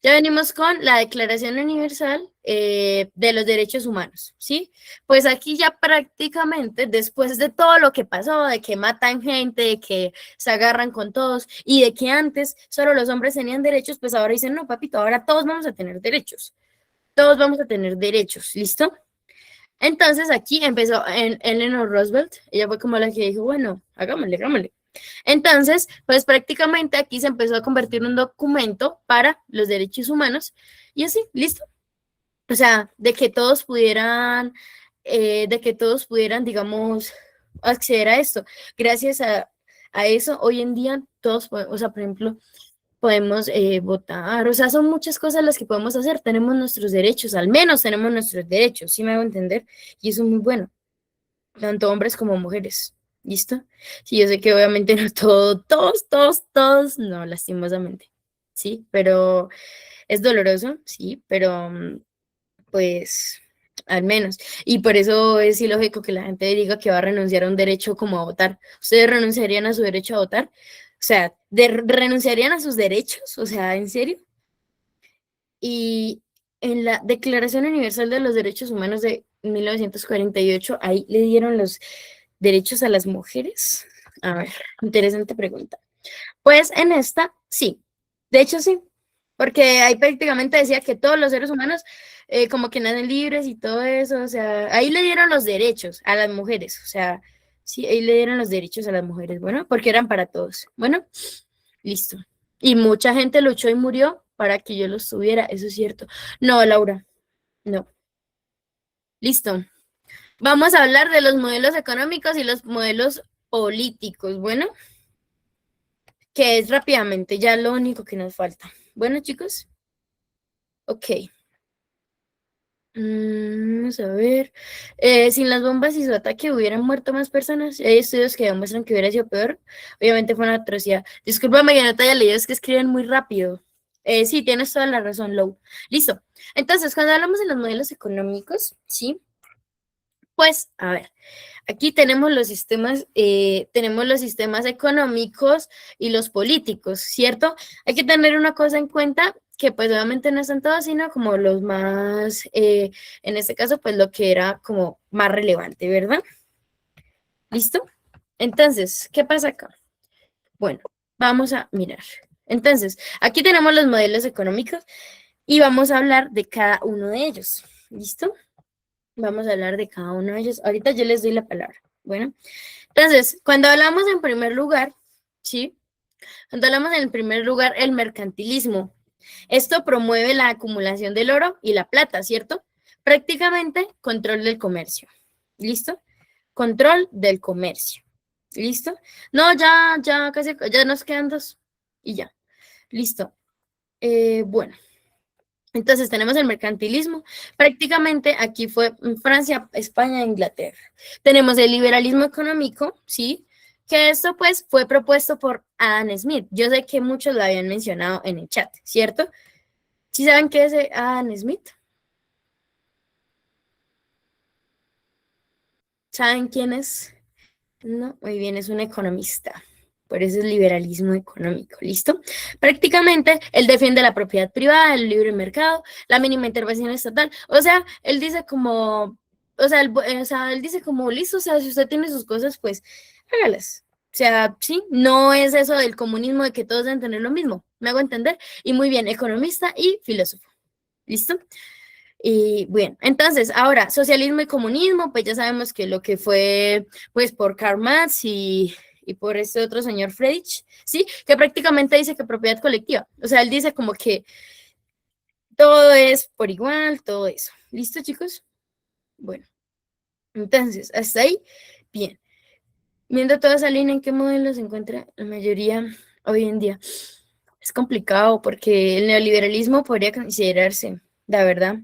Ya venimos con la Declaración Universal de los Derechos Humanos, ¿sí? Pues aquí ya prácticamente, después de todo lo que pasó, de que matan gente, de que se agarran con todos, y de que antes solo los hombres tenían derechos, pues ahora dicen, no, papito, ahora todos vamos a tener derechos. Todos vamos a tener derechos, ¿listo? Entonces aquí empezó Eleanor Roosevelt, ella fue como la que dijo, bueno, hagámosle. Entonces, pues prácticamente aquí se empezó a convertir en un documento para los derechos humanos y así, listo. O sea, de que todos pudieran, digamos, acceder a esto. Gracias a eso, hoy en día todos, o sea, por ejemplo, podemos votar, o sea, son muchas cosas las que podemos hacer, tenemos nuestros derechos, al menos tenemos nuestros derechos, ¿sí me hago entender? Y eso es muy bueno, tanto hombres como mujeres, ¿listo? Sí, yo sé que obviamente no todos, no, lastimosamente, ¿sí? Pero es doloroso, sí, pero pues al menos. Y por eso es ilógico que la gente diga que va a renunciar a un derecho como a votar. ¿Ustedes renunciarían a su derecho a votar? O sea, ¿renunciarían a sus derechos? O sea, ¿en serio? Y en la Declaración Universal de los Derechos Humanos de 1948, ahí le dieron los derechos a las mujeres. A ver, interesante pregunta. Pues en esta, sí. De hecho, sí. Porque ahí prácticamente decía que todos los seres humanos como que nacen libres y todo eso. O sea, ahí le dieron los derechos a las mujeres. O sea, sí, ahí le dieron los derechos a las mujeres. Bueno, porque eran para todos. Bueno, listo. Y mucha gente luchó y murió para que yo los tuviera. Eso es cierto. No, Laura, no. Listo. Vamos a hablar de los modelos económicos y los modelos políticos. Bueno, que es rápidamente ya lo único que nos falta. Bueno, chicos. Ok. Vamos a ver. Sin las bombas y su ataque hubieran muerto más personas. Hay estudios que demuestran que hubiera sido peor. Obviamente fue una atrocidad. Discúlpame que no te haya leído, es que escriben muy rápido. Sí, tienes toda la razón, Lou. Listo. Entonces, cuando hablamos de los modelos económicos, ¿sí? Pues, a ver, aquí tenemos los sistemas económicos y los políticos, ¿cierto? Hay que tener una cosa en cuenta que pues obviamente no están todos, sino como los más, en este caso, pues lo que era como más relevante, ¿verdad? ¿Listo? Entonces, ¿qué pasa acá? Bueno, vamos a mirar. Entonces, aquí tenemos los modelos económicos y vamos a hablar de cada uno de ellos, ¿listo? Vamos a hablar de cada uno de ellos. Ahorita yo les doy la palabra. Bueno, entonces, cuando hablamos en primer lugar, ¿sí? Cuando hablamos en primer lugar, el mercantilismo. Esto promueve la acumulación del oro y la plata, ¿cierto? Prácticamente control del comercio. ¿Listo? Control del comercio. ¿Listo? No, ya casi, ya nos quedan dos. Y ya. Listo. Bueno. Entonces tenemos el mercantilismo, prácticamente aquí fue Francia, España e Inglaterra. Tenemos el liberalismo económico, ¿sí? Que esto pues fue propuesto por Adam Smith. Yo sé que muchos lo habían mencionado en el chat, ¿cierto? ¿Sí saben qué es Adam Smith? ¿Saben quién es? No, muy bien, es un economista. Por eso es liberalismo económico, ¿listo? Prácticamente él defiende la propiedad privada, el libre mercado, la mínima intervención estatal. O sea, él dice como, él dice como, listo, o sea, si usted tiene sus cosas, pues hágalas. O sea, sí, no es eso del comunismo de que todos deben tener lo mismo. Me hago entender. Y muy bien, economista y filósofo. ¿Listo? Y bueno, entonces, ahora, socialismo y comunismo, pues ya sabemos que lo que fue, pues, por Karl Marx y por este otro señor Friedrich, ¿sí? Que prácticamente dice que propiedad colectiva. O sea, él dice como que todo es por igual, todo eso. ¿Listo, chicos? Bueno, entonces, hasta ahí, bien. Viendo toda esa línea, ¿en qué modelo se encuentra la mayoría hoy en día? Es complicado porque el neoliberalismo podría considerarse, la verdad,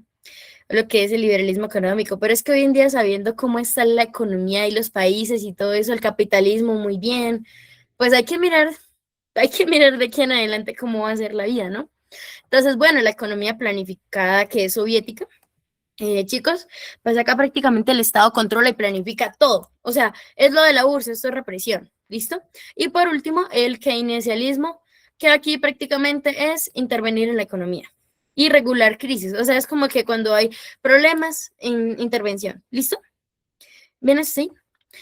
lo que es el liberalismo económico, pero es que hoy en día, sabiendo cómo está la economía y los países y todo eso, el capitalismo muy bien, pues hay que mirar de aquí en adelante cómo va a ser la vida, ¿no? Entonces, bueno, la economía planificada que es soviética, chicos, pues acá prácticamente el Estado controla y planifica todo. O sea, es lo de la URSS, esto es represión. ¿Listo? Y por último, el keynesianismo, que aquí prácticamente es intervenir en la economía y regular crisis. O sea, es como que cuando hay problemas en intervención. ¿Listo? Bien así.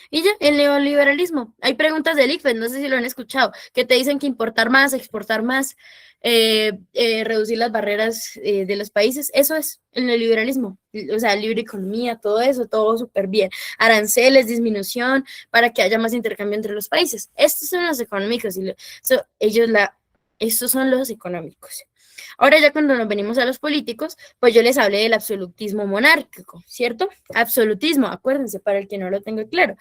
Y ya, el neoliberalismo. Hay preguntas del ICFES, no sé si lo han escuchado, que te dicen que importar más, exportar más, reducir las barreras de los países. Eso es el neoliberalismo. O sea, libre economía, todo eso, todo súper bien. Aranceles, disminución, para que haya más intercambio entre los países. Estos son los económicos. Estos son los económicos. Ahora ya cuando nos venimos a los políticos, pues yo les hablé del absolutismo monárquico, ¿cierto? Absolutismo, acuérdense, para el que no lo tenga claro.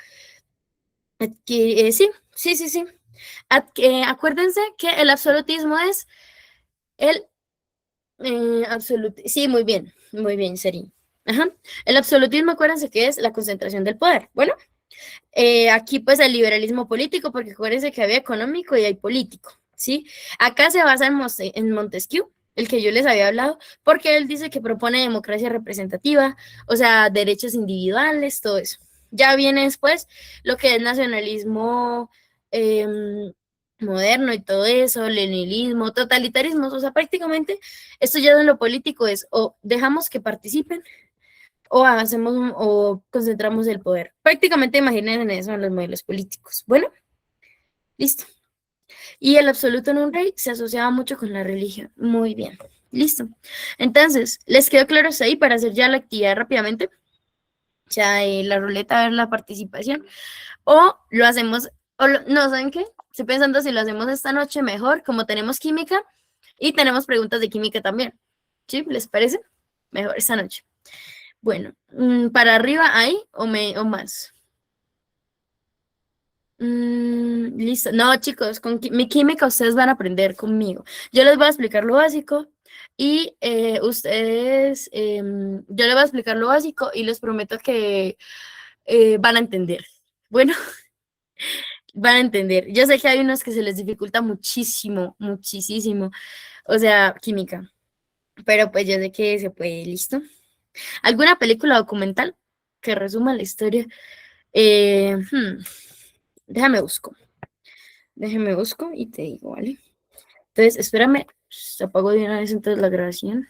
Aquí, sí. Acuérdense que el absolutismo es el sí, muy bien, Seri. Ajá. El absolutismo, acuérdense que es la concentración del poder. Bueno, aquí pues el liberalismo político, porque acuérdense que había económico y hay político, ¿sí? Acá se basa en Montesquieu, el que yo les había hablado, porque él dice que propone democracia representativa, o sea, derechos individuales, todo eso. Ya viene después lo que es nacionalismo moderno y todo eso, leninismo, totalitarismo, o sea, prácticamente esto ya en lo político es o dejamos que participen o hacemos o concentramos el poder. Prácticamente imagínense eso en los modelos políticos. Bueno, listo. Y el absoluto en un rey se asociaba mucho con la religión. Muy bien, listo. Entonces, ¿les quedó claro hasta ahí para hacer ya la actividad rápidamente? O sea, la ruleta, a ver la participación. O lo hacemos, no, ¿saben qué? Estoy pensando si lo hacemos esta noche mejor, como tenemos química y tenemos preguntas de química también. ¿Sí? ¿Les parece? Mejor esta noche. Bueno, para arriba hay o más. Listo. No, chicos, con mi química ustedes van a aprender conmigo. Yo les voy a explicar lo básico y yo les voy a explicar lo básico y les prometo que van a entender. Bueno, van a entender. Yo sé que hay unos que se les dificulta muchísimo, muchísimo. O sea, química. Pero pues yo sé que se puede, ¿listo? ¿Alguna película documental que resuma la historia? Eh, hmm, Déjame busco y te digo, ¿vale? Entonces, espérame, se apagó de una vez entonces la grabación.